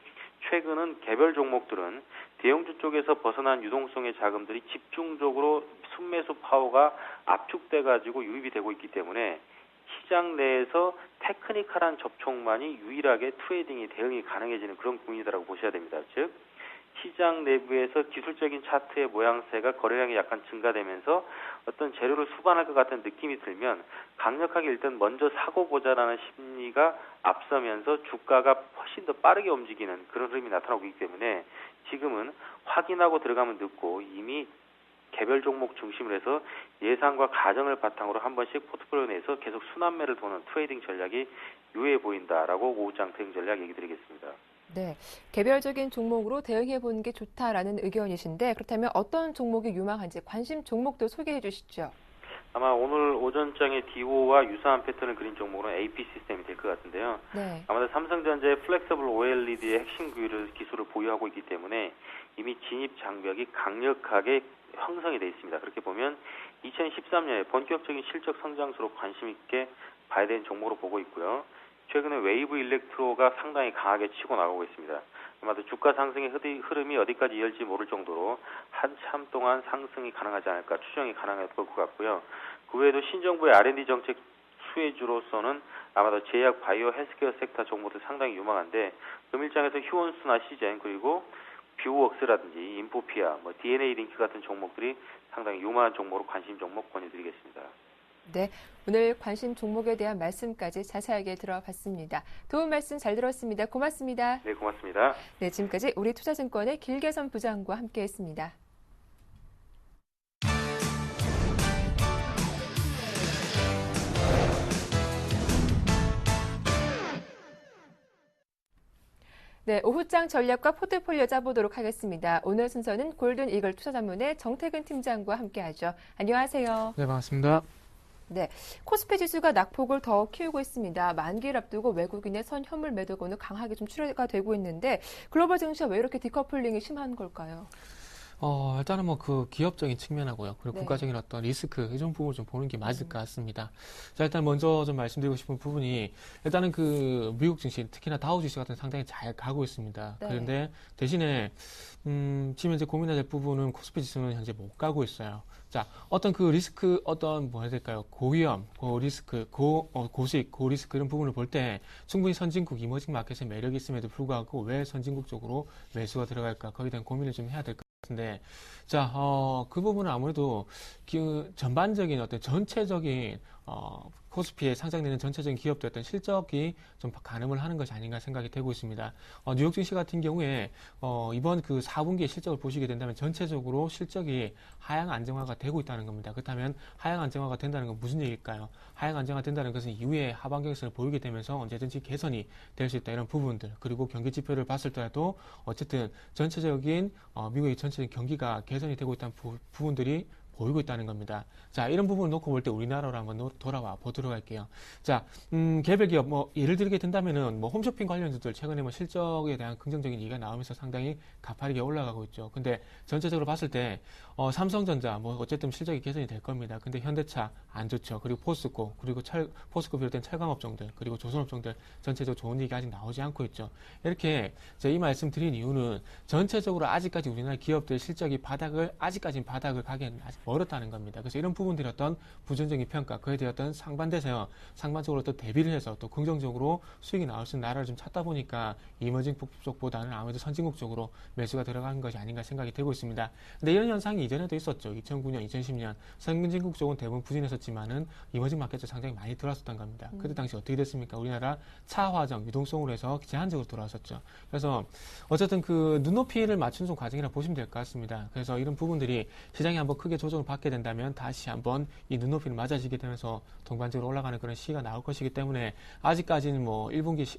최근은 개별 종목들은 대형주 쪽에서 벗어난 유동성의 자금들이 집중적으로 순매수 파워가 압축돼 가지고 유입이 되고 있기 때문에 시장 내에서 테크니컬한 접촉만이 유일하게 트레이딩이 대응이 가능해지는 그런 구인이라고 보셔야 됩니다. 즉 시장 내부에서 기술적인 차트의 모양새가 거래량이 약간 증가되면서 어떤 재료를 수반할 것 같은 느낌이 들면 강력하게 일단 먼저 사고 보자라는 심리가 앞서면서 주가가 훨씬 더 빠르게 움직이는 그런 흐름이 나타나고 있기 때문에 지금은 확인하고 들어가면 늦고 이미 개별 종목 중심으로 해서 예상과 가정을 바탕으로 한 번씩 포트폴리오 내에서 계속 순환매를 도는 트레이딩 전략이 유효해 보인다라고 오후장 대응 전략 얘기 드리겠습니다. 네, 개별적인 종목으로 대응해 보는 게 좋다라는 의견이신데 그렇다면 어떤 종목이 유망한지 관심 종목도 소개해 주시죠. 아마 오늘 오전장에 디오와 유사한 패턴을 그린 종목은 AP 시스템이 될 것 같은데요. 네. 아마도 삼성전자의 플렉서블 OLED의 핵심 기술을 보유하고 있기 때문에 이미 진입 장벽이 강력하게 형성이 되어 있습니다. 그렇게 보면 2013년에 본격적인 실적 성장수로 관심 있게 봐야 되는 종목으로 보고 있고요. 최근에 웨이브 일렉트로가 상당히 강하게 치고 나가고 있습니다. 아마도 주가 상승의 흐름이 어디까지 이어질지 모를 정도로 한참 동안 상승이 가능하지 않을까 추정이 가능할 것 같고요. 그 외에도 신정부의 R&D 정책 수혜주로서는 아마도 제약, 바이오, 헬스케어 섹터 종목들 상당히 유망한데 금일장에서 휴원수나 시젠 그리고 뷰웍스라든지 인포피아, DNA 링크 같은 종목들이 상당히 유망한 종목으로 관심 종목 권유드리겠습니다. 네, 오늘 관심 종목에 대한 말씀까지 자세하게 들어봤습니다. 도움 말씀 잘 들었습니다. 고맙습니다. 네, 고맙습니다. 네, 지금까지 우리투자증권의 길계선 부장과 함께했습니다. 네, 오후장 전략과 포트폴리오 짜보도록 하겠습니다. 오늘 순서는 골든 이글 투자자문의 정태근 팀장과 함께하죠. 안녕하세요. 네, 반갑습니다. 네, 코스피 지수가 낙폭을 더 키우고 있습니다. 만기를 앞두고 외국인의 선 현물 매도가 오늘 강하게 좀 출회가 되고 있는데 글로벌 증시가 왜 이렇게 디커플링이 심한 걸까요? 일단은 그 기업적인 측면하고요. 그리고 네. 국가적인 어떤 리스크, 이런 부분을 좀 보는 게 맞을 것 같습니다. 자, 일단 먼저 좀 말씀드리고 싶은 부분이, 일단은 그 미국 증시, 특히나 다우 지수 같은 상당히 잘 가고 있습니다. 네. 그런데 대신에, 지금 현재 고민해야 될 부분은 코스피 지수는 현재 못 가고 있어요. 자, 어떤 그 리스크, 해야 될까요? 고위험, 고리스크, 고수익, 고리스크 이런 부분을 볼 때 충분히 선진국, 이머징 마켓의 매력이 있음에도 불구하고 왜 선진국 쪽으로 매수가 들어갈까? 거기에 대한 고민을 좀 해야 될 것 같은데, 자, 그 부분은 아무래도 전반적인 어떤 전체적인 코스피에 상장되는 전체적인 기업들 어떤 실적이 좀 가늠을 하는 것이 아닌가 생각이 되고 있습니다. 뉴욕 증시 같은 경우에 이번 그 4분기의 실적을 보시게 된다면 전체적으로 실적이 하향 안정화가 되고 있다는 겁니다. 그렇다면 하향 안정화가 된다는 건 무슨 얘기일까요? 하향 안정화 된다는 것은 이후에 하반 경직선을 보이게 되면서 언제든지 개선이 될 수 있다 이런 부분들, 그리고 경기 지표를 봤을 때도 어쨌든 전체적인 미국의 전체적인 경기가 개선이 되고 있다는 부분들이 보이고 있다는 겁니다. 자, 이런 부분을 놓고 볼 때 우리나라로 한번 돌아와 보도록 할게요. 자, 개별 기업, 예를 들게 된다면은, 홈쇼핑 관련주들 최근에 실적에 대한 긍정적인 얘기가 나오면서 상당히 가파르게 올라가고 있죠. 근데 전체적으로 봤을 때, 삼성전자, 어쨌든 실적이 개선이 될 겁니다. 근데 현대차 안 좋죠. 그리고 포스코, 그리고 포스코 비롯된 철강업종들, 그리고 조선업종들 전체적으로 좋은 얘기 아직 나오지 않고 있죠. 이렇게 제가 이 말씀 드린 이유는 전체적으로 아직까지 우리나라 기업들 실적이 아직까지는 바닥을 가기에는 아직 멀었다는 겁니다. 그래서 이런 부분들이 어떤 부정적인 평가, 그에 대해 어떤 상반적으로 또 대비를 해서 또 긍정적으로 수익이 나올 수 있는 나라를 좀 찾다 보니까 이머징 쪽보다는 아무래도 선진국 쪽으로 매수가 들어간 것이 아닌가 생각이 되고 있습니다. 근데 이런 현상이 이전에도 있었죠. 2009년, 2010년 선진국 쪽은 대부분 부진했었지만은 이머징 마켓에 상당히 많이 들어왔었던 겁니다. 그때 당시 어떻게 됐습니까? 우리나라 차화정 유동성으로 해서 제한적으로 들어왔었죠. 그래서 어쨌든 그 눈높이를 맞추는 과정이라 보시면 될 것 같습니다. 그래서 이런 부분들이 시장이 한번 크게 조정을 받게 된다면 다시 한번 이 눈높이를 맞아지게 되면서 동반적으로 올라가는 그런 시기가 나올 것이기 때문에 아직까지는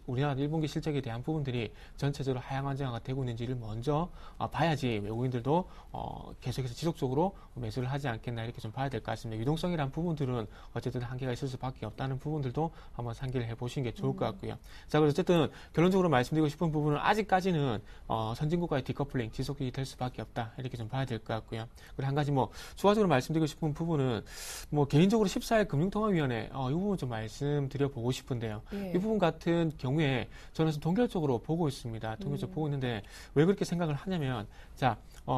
우리나라 1분기 실적에 대한 부분들이 전체적으로 하향 안정화가 되고 있는지를 먼저 봐야지 외국인들도 계속해서 지속적으로 매수를 하지 않겠나 이렇게 좀 봐야 될 것 같습니다. 유동성이란 부분들은 어쨌든 한계가 있을 수밖에 없다는 부분들도 한번 상기를 해보시는 게 좋을 것 같고요. 자, 그래서 어쨌든 결론적으로 말씀드리고 싶은 부분은 아직까지는 선진국과의 디커플링 지속이 될 수밖에 없다 이렇게 좀 봐야 될 것 같고요. 그리고 한 가지 추가적으로 말씀드리고 싶은 부분은 개인적으로 14일 금융통화위원회 이 부분 좀 말씀드려 보고 싶은데요. 예. 이 부분 같은 경우에 저는 동결적으로 보고 있습니다. 동결적으로 보고 있는데 왜 그렇게 생각을 하냐면 자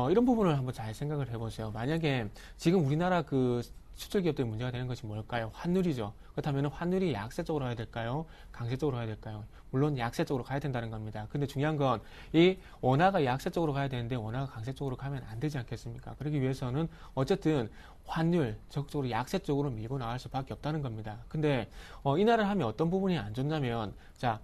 이런 부분을 한번 잘 생각을 해보세요. 만약에 지금 우리나라 그 수출 기업들이 문제가 되는 것이 뭘까요? 환율이죠. 그렇다면 환율이 약세 쪽으로 가야 될까요? 강세 쪽으로 가야 될까요? 물론 약세 쪽으로 가야 된다는 겁니다. 근데 중요한 건 이 원화가 약세 쪽으로 가야 되는데 원화가 강세 쪽으로 가면 안 되지 않겠습니까? 그러기 위해서는 어쨌든 환율 적극적으로 약세 쪽으로 밀고 나갈 수밖에 없다는 겁니다. 근데 인하를 하면 어떤 부분이 안 좋냐면 자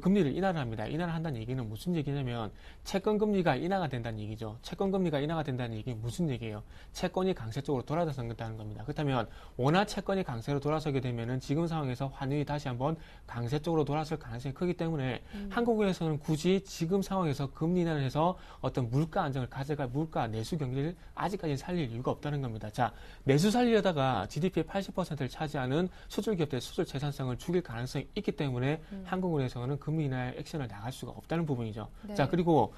금리를 인하를 합니다. 인하를 한다는 얘기는 무슨 얘기냐면 채권 금리가 인하가 된다는 얘기죠. 채권 금리가 인하가 된다는 얘기는 무슨 얘기예요? 채권이 강세 쪽으로 돌아선다는 겁니다. 그렇다면 원화 채권이 강세로 돌아서게 되면은 지금 상황에서 환율이 다시 한번 강세 쪽으로 돌아설 가능성이 크기 때문에 한국에서는 굳이 지금 상황에서 금리 인하를 해서 어떤 물가 안정을 가져갈 물가 내수 경기를 아직까지 살릴 이유가 없다는 겁니다. 자, 내수 살리려다가 GDP의 80%를 차지하는 수출 기업들의 수출 재산성을 죽일 가능성이 있기 때문에 한국은행에서는 금리 인하 액션을 나갈 수가 없다는 부분이죠. 네. 자, 그리고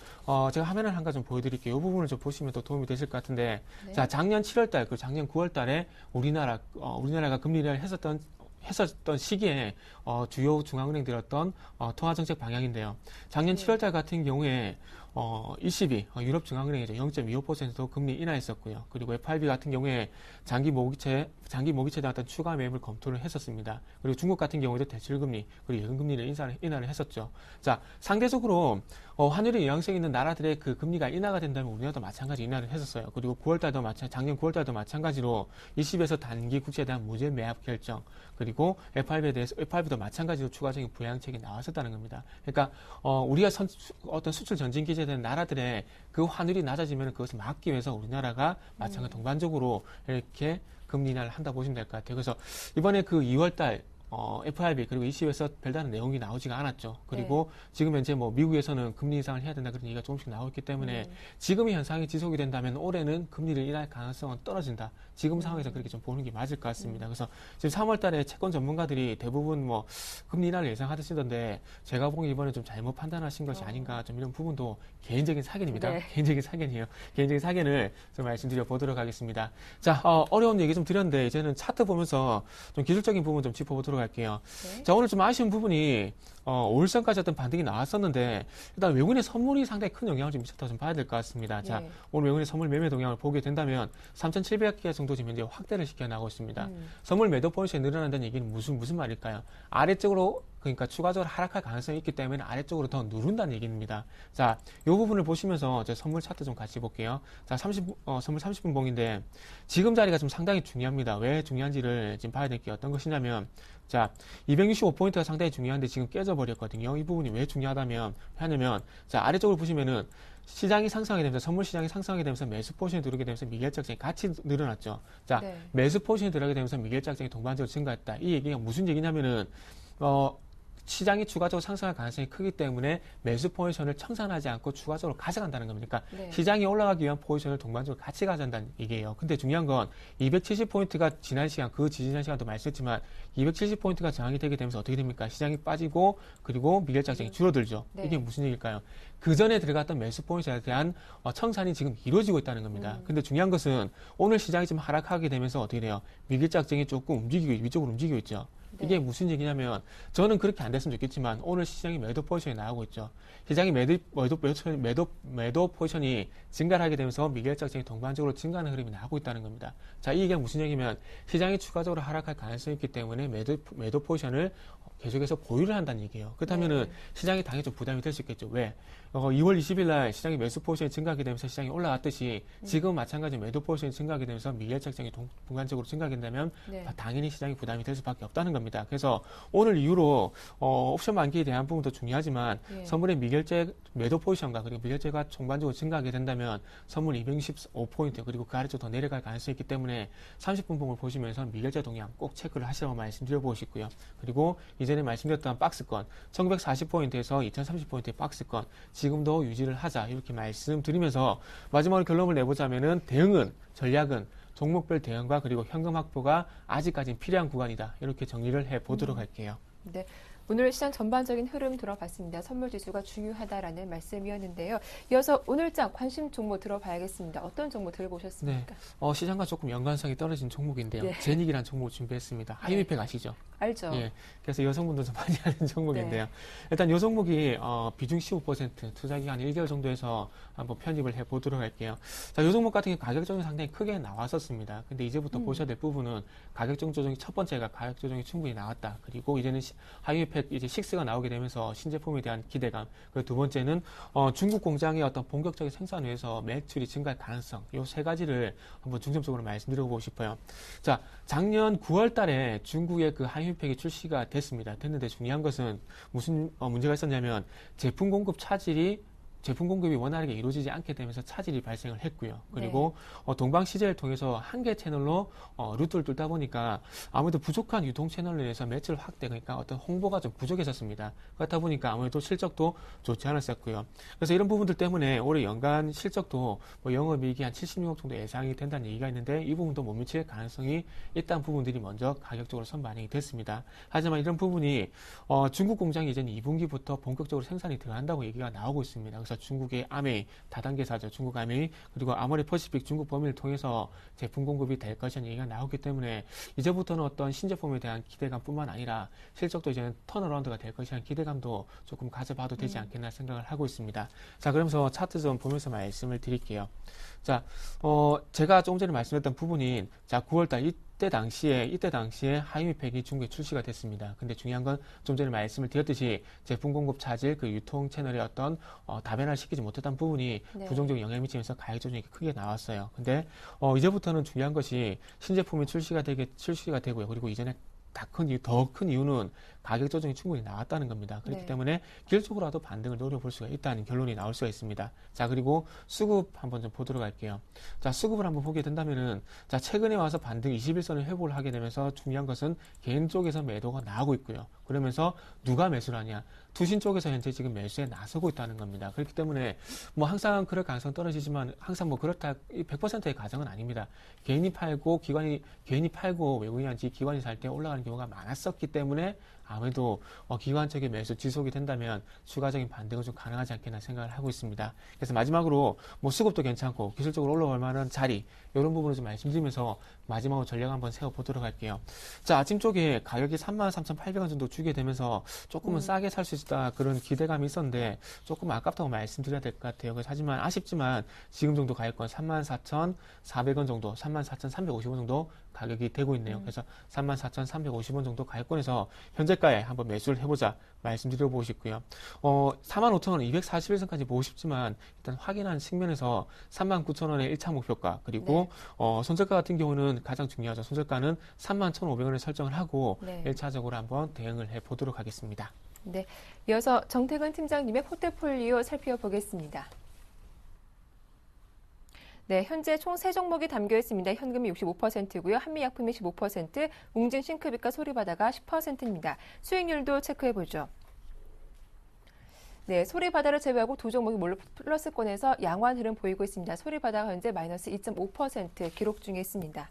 제가 화면을 한 가지 좀 보여드릴게요. 이 부분을 좀 보시면 더 도움이 되실 것 같은데, 네. 자, 작년 7월달, 그 작년 9월달에 우리나라가 금리 인하를 했었던 시기에 주요 중앙은행들이 어떤 통화정책 방향인데요. 작년 7월달 같은 경우에 ECB 유럽 중앙은행이죠. 0.25% 금리 인하했었고요. 그리고 FRB 같은 경우에 장기 모기채에 대한 어떤 추가 매입을 검토를 했었습니다. 그리고 중국 같은 경우에도 대출금리 그리고 예금금리를 인하를 했었죠. 자, 상대적으로 환율에 영향성 있는 나라들의 그 금리가 인하가 된다면 우리나라도 마찬가지 인하를 했었어요. 그리고 작년 9월달도 마찬가지로 ECB에서 단기 국채에 대한 무제 매합 결정 그리고 FRB도 마찬가지로 추가적인 부양책이 나왔었다는 겁니다. 그러니까 우리가 어떤 수출 전진 기제에 대한 나라들의 그 환율이 낮아지면 그것을 막기 위해서 우리나라가 마찬가지로 동반적으로 이렇게 금리 인하를 한다 보시면 될 것 같아요. 그래서 이번에 그 2월달 FRB 그리고 ECB에서 별다른 내용이 나오지가 않았죠. 그리고 지금 현재 미국에서는 금리 인상을 해야 된다 그런 얘기가 조금씩 나오고 있기 때문에 지금 이 현상이 지속이 된다면 올해는 금리를 인할 가능성은 떨어진다. 지금 상황에서 그렇게 좀 보는 게 맞을 것 같습니다. 그래서 지금 3월달에 채권 전문가들이 대부분 금리 인하를 예상하시던데 제가 보기엔 이번에 좀 잘못 판단하신 것이 아닌가 좀 이런 부분도 개인적인 사견입니다. 네. 개인적인 사견이에요. 개인적인 사견을 좀 말씀드려 보도록 하겠습니다. 자, 어려운 얘기 좀 드렸는데 이제는 차트 보면서 좀 기술적인 부분 좀 짚어보도록 할게요. 네. 자, 오늘 좀 아쉬운 부분이 5일선까지 어떤 반등이 나왔었는데 일단 외국인의 선물이 상당히 큰 영향을 좀 미쳤다고 좀 봐야 될 것 같습니다. 자, 예. 오늘 외국인의 선물 매매 동향을 보게 된다면 3,700개 정도 지금 현재 확대를 시켜나가고 있습니다. 선물 매도 포인트에 늘어난다는 얘기는 무슨 말일까요? 아래쪽으로 그러니까 추가적으로 하락할 가능성이 있기 때문에 아래쪽으로 더 누른다는 얘기입니다. 자, 이 부분을 보시면서 저 선물 차트 좀 같이 볼게요. 자, 선물 30분 봉인데 지금 자리가 좀 상당히 중요합니다. 왜 중요한지를 지금 봐야 될 게 어떤 것이냐면 자, 265포인트가 상당히 중요한데 지금 깨져버렸거든요. 이 부분이 왜 중요하다면 하냐면 자, 아래쪽을 보시면은 시장이 상승하게 되면서 선물 시장이 상승하게 되면서 매수 포지션에 들어오게 되면서 미결작정이 같이 늘어났죠. 자, 네. 매수 포지션에 들어가게 되면서 미결작정이 동반적으로 증가했다. 이 얘기가 무슨 얘기냐면은 시장이 추가적으로 상승할 가능성이 크기 때문에 매수 포지션을 청산하지 않고 추가적으로 가져간다는 겁니다. 그러니까 네. 시장이 올라가기 위한 포지션을 동반적으로 같이 가져간다는 얘기예요. 근데 중요한 건 270포인트가 지난 시간, 그 지난 시간도 말씀했지만 270포인트가 저항이 되게 되면서 어떻게 됩니까? 시장이 빠지고 그리고 미결작정이 줄어들죠. 네. 이게 무슨 얘기일까요? 그 전에 들어갔던 매수 포인트에 대한 청산이 지금 이루어지고 있다는 겁니다. 근데 중요한 것은 오늘 시장이 좀 하락하게 되면서 어떻게 돼요? 미결작정이 조금 위쪽으로 움직이고 있죠. 네. 이게 무슨 얘기냐면 저는 그렇게 안 됐으면 좋겠지만 오늘 시장이 매도 포지션이 나오고 있죠. 시장이 매도 포지션이 증가를 하게 되면서 미결작정이 동반적으로 증가하는 흐름이 나오고 있다는 겁니다. 자, 이 얘기가 무슨 얘기냐면 시장이 추가적으로 하락할 가능성이 있기 때문에 매도 포지션을 계속해서 보유를 한다는 얘기예요. 그렇다면은 네. 시장이 당연히 좀 부담이 될 수 있겠죠. 왜? 2월 20일 날 시장이 매수 포지션이 증가하게 되면서 시장이 올라왔듯이 지금 마찬가지로 매도 포지션이 증가하게 되면서 미결작정이 동반적으로 증가하게 된다면 네. 당연히 시장이 부담이 될 수밖에 없다는 겁니다. 그래서 오늘 이후로 옵션 만기에 대한 부분도 중요하지만 예. 선물의 매도 포지션과 그리고 미결제가 전반적으로 증가하게 된다면 선물 265포인트 그리고 그 아래쪽 더 내려갈 가능성이 있기 때문에 30분 봉을 보시면서 미결제 동향 꼭 체크를 하시라고 말씀드려보고 싶고요. 그리고 이전에 말씀드렸던 박스권 1940포인트에서 2030포인트의 박스권 지금도 유지를 하자 이렇게 말씀드리면서 마지막으로 결론을 내보자면은 전략은 종목별 대응과 그리고 현금 확보가 아직까지는 필요한 구간이다. 이렇게 정리를 해보도록 할게요. 네. 오늘 시장 전반적인 흐름 들어봤습니다. 선물 지수가 중요하다라는 말씀이었는데요. 이어서 오늘장 관심 종목 들어봐야겠습니다. 어떤 종목 들어보셨습니까? 네. 시장과 조금 연관성이 떨어진 종목인데요. 네. 제닉이라는 종목을 준비했습니다. 하이위팩 아시죠? 알죠. 예. 그래서 여성분들 좀 많이 아는 종목인데요. 네. 일단 이 종목이 비중 15% 투자 기간 1개월 정도에서 한번 편입을 해보도록 할게요. 자, 이 종목 같은 경우 가격 조정이 상당히 크게 나왔었습니다. 근데 이제부터 보셔야 될 부분은 가격 조정이 첫 번째가 가격 조정이 충분히 나왔다. 그리고 이제는 하이위팩 이제 6가 나오게 되면서 신제품에 대한 기대감. 그리고 두 번째는 중국 공장의 어떤 본격적인 생산을 위해서 매출이 증가할 가능성. 이 세 가지를 한번 중점적으로 말씀드려보고 싶어요. 자, 작년 9월 달에 중국의 그 하이위팩이 출시가 됐는데 중요한 것은 무슨 문제가 있었냐면 제품 공급이 원활하게 이루어지지 않게 되면서 차질이 발생을 했고요. 그리고 동방 CJ를 통해서 한 개 채널로 루트를 뚫다 보니까 아무래도 부족한 유통 채널로 인해서 매출 확대, 그러니까 어떤 홍보가 좀 부족했었습니다. 그렇다 보니까 아무래도 실적도 좋지 않았었고요. 그래서 이런 부분들 때문에 올해 연간 실적도 영업이익이 한 76억 정도 예상이 된다는 얘기가 있는데 이 부분도 못 미칠 가능성이 있다는 부분들이 먼저 가격적으로 선반영이 됐습니다. 하지만 이런 부분이 중국 공장이 이제 2분기부터 본격적으로 생산이 들어간다고 얘기가 나오고 있습니다. 그래서 중국의 아메이, 다단계사죠. 중국 아메이, 그리고 아모레 퍼시픽 중국 범위를 통해서 제품 공급이 될 것이라는 얘기가 나오기 때문에 이제부터는 어떤 신제품에 대한 기대감뿐만 아니라 실적도 이제는 턴어라운드가 될 것이라는 기대감도 조금 가져봐도 되지 않겠나 생각을 하고 있습니다. 자, 그러면서 차트 좀 보면서 말씀을 드릴게요. 자, 제가 조금 전에 말씀드렸던 부분인 9월달 이때 당시에 하이위팩이 중국에 출시가 됐습니다. 근데 중요한 건 좀 전에 말씀을 드렸듯이 제품 공급 차질, 그 유통 채널의 어떤 다변화를 시키지 못했던 부분이 네. 부정적인 영향을 미치면서 가격 조정이 크게 나왔어요. 근데 이제부터는 중요한 것이 신제품이 출시가 되고요. 그리고 이전에 더 큰 이유는 가격 조정이 충분히 나왔다는 겁니다. 그렇기 네. 때문에 기술적으로라도 반등을 노려볼 수가 있다는 결론이 나올 수가 있습니다. 자, 그리고 수급 한번 좀 보도록 할게요. 자, 수급을 한번 보게 된다면은, 자, 최근에 와서 반등 21선을 회복을 하게 되면서 중요한 것은 개인 쪽에서 매도가 나오고 있고요. 그러면서 누가 매수를 하냐? 투신 쪽에서 현재 지금 매수에 나서고 있다는 겁니다. 그렇기 때문에 항상 그럴 가능성은 떨어지지만 항상 그렇다 100%의 가정은 아닙니다. 개인이 팔고 외국인한테 기관이 살 때 올라가는 경우가 많았었기 때문에 아무래도 기관 쪽의 매수 지속이 된다면 추가적인 반등은 좀 가능하지 않겠나 생각을 하고 있습니다. 그래서 마지막으로 수급도 괜찮고 기술적으로 올라올 만한 자리 이런 부분을 좀 말씀드리면서 마지막으로 전략 한번 세워보도록 할게요. 자, 아침 쪽에 가격이 33,800원 정도 주게 되면서 조금은 싸게 살 수 있다 그런 기대감이 있었는데 조금 아깝다고 말씀드려야 될 것 같아요. 그래서 하지만 아쉽지만 지금 정도 가격권 34,400원 정도, 34,350원 정도 가격이 되고 있네요. 그래서 34,350원 정도 가격권에서 현재가에 한번 매수를 해보자 말씀드려보고 싶고요. 45,000원 241선까지 보고 싶지만 일단 확인한 측면에서 39,000원의 1차 목표가 그리고 손절가 같은 경우는 가장 중요하죠. 손절가는 31,500원에 설정을 하고 1차적으로 한번 대응을 해보도록 하겠습니다. 네, 이어서 정태근 팀장님의 포트폴리오 살펴보겠습니다. 네, 현재 총 3종목이 담겨 있습니다. 현금이 65%고요. 한미약품이 15%, 웅진 싱크빅과 소리바다가 10%입니다. 수익률도 체크해보죠. 네, 소리바다를 제외하고 두 종목이 몰로 플러스권에서 양호한 흐름 보이고 있습니다. 소리바다가 현재 마이너스 2.5% 기록 중에 있습니다.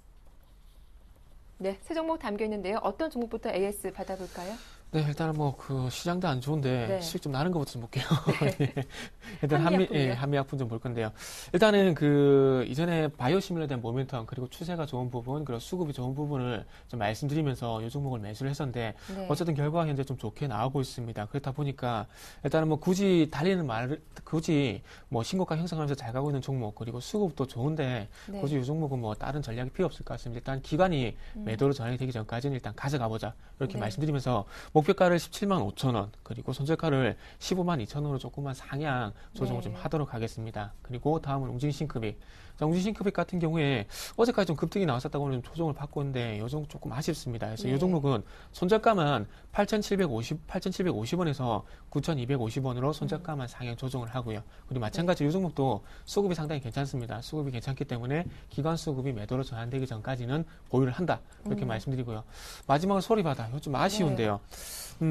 네, 세 종목 담겨 있는데요. 어떤 종목부터 AS 받아볼까요? 네, 일단은 뭐 그 시장도 안 좋은데 네. 수익 좀 나는 것부터 좀 볼게요. 네. 일단 한미약품이요? 한미약품 좀 볼 건데요. 일단은 그 이전에 바이오시밀러에 대한 모멘텀 그리고 추세가 좋은 부분 그리고 수급이 좋은 부분을 좀 말씀드리면서 이 종목을 매수를 했었는데 네. 어쨌든 결과가 현재 좀 좋게 나오고 있습니다. 그렇다 보니까 일단은 뭐 굳이 뭐 신고가 형성하면서 잘 가고 있는 종목 그리고 수급도 좋은데 네. 굳이 이 종목은 뭐 다른 전략이 필요 없을 것 같습니다. 일단 기관이 매도로 전환이 되기 전까지는 일단 가져가 보자 이렇게 네. 말씀드리면서 목표가를 17만 5천 원 그리고 손절가를 15만 2천 원으로 조금만 상향 조정을 네. 좀 하도록 하겠습니다. 그리고 다음은 웅진싱크빅. 웅진싱크빅 같은 경우에 어제까지 좀 급등이 나왔었다고는 좀 조정을 받고 있는데 이 종목 조금 아쉽습니다. 그래서 네. 이 종목은 손절가만 8,750원에서 9,250원으로 손절가만 상향 조정을 하고요. 그리고 마찬가지로 이 종목도 수급이 상당히 괜찮습니다. 수급이 괜찮기 때문에 기관 수급이 매도로 전환되기 전까지는 보유를 한다. 이렇게 말씀드리고요. 마지막으로 소리바다. 이거 좀 아쉬운데요.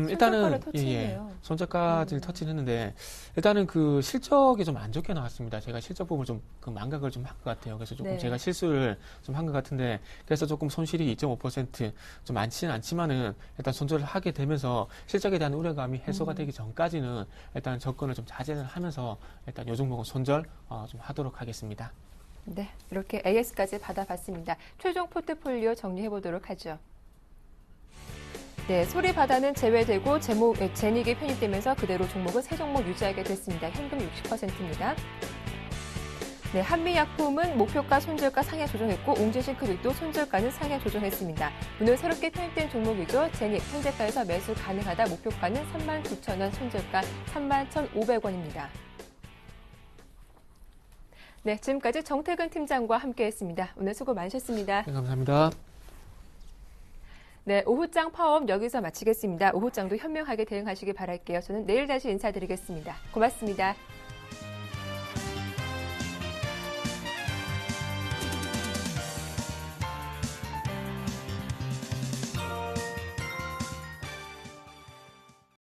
일단은 터치했네요. 손절가를 터치했는데 일단은 그 실적이 좀 안 좋게 나왔습니다. 제가 실적 부분을 좀 그 망각을 좀 한 것 같아요. 그래서 조금 네. 제가 실수를 좀 한 것 같은데 그래서 조금 손실이 2.5% 좀 많지는 않지만은 일단 손절을 하게 되면서 실적에 대한 우려감이 해소가 되기 전까지는 일단 접근을 좀 자제를 하면서 일단 요 종목은 손절 좀 하도록 하겠습니다. 네, 이렇게 AS까지 받아봤습니다. 최종 포트폴리오 정리해보도록 하죠. 네, 소리바다는 제외되고 제닉이 편입되면서 그대로 종목은 세 종목 유지하게 됐습니다. 현금 60%입니다. 네, 한미약품은 목표가 손절가 상향 조정했고 웅진싱크빅도 손절가는 상향 조정했습니다. 오늘 새롭게 편입된 종목이죠. 제닉 현재가에서 매수 가능하다. 목표가는 39,000원, 손절가 31,500원입니다. 네, 지금까지 정태근 팀장과 함께했습니다. 오늘 수고 많으셨습니다. 네, 감사합니다. 네, 오후장 파업 여기서 마치겠습니다. 오후장도 현명하게 대응하시기 바랄게요. 저는 내일 다시 인사드리겠습니다. 고맙습니다.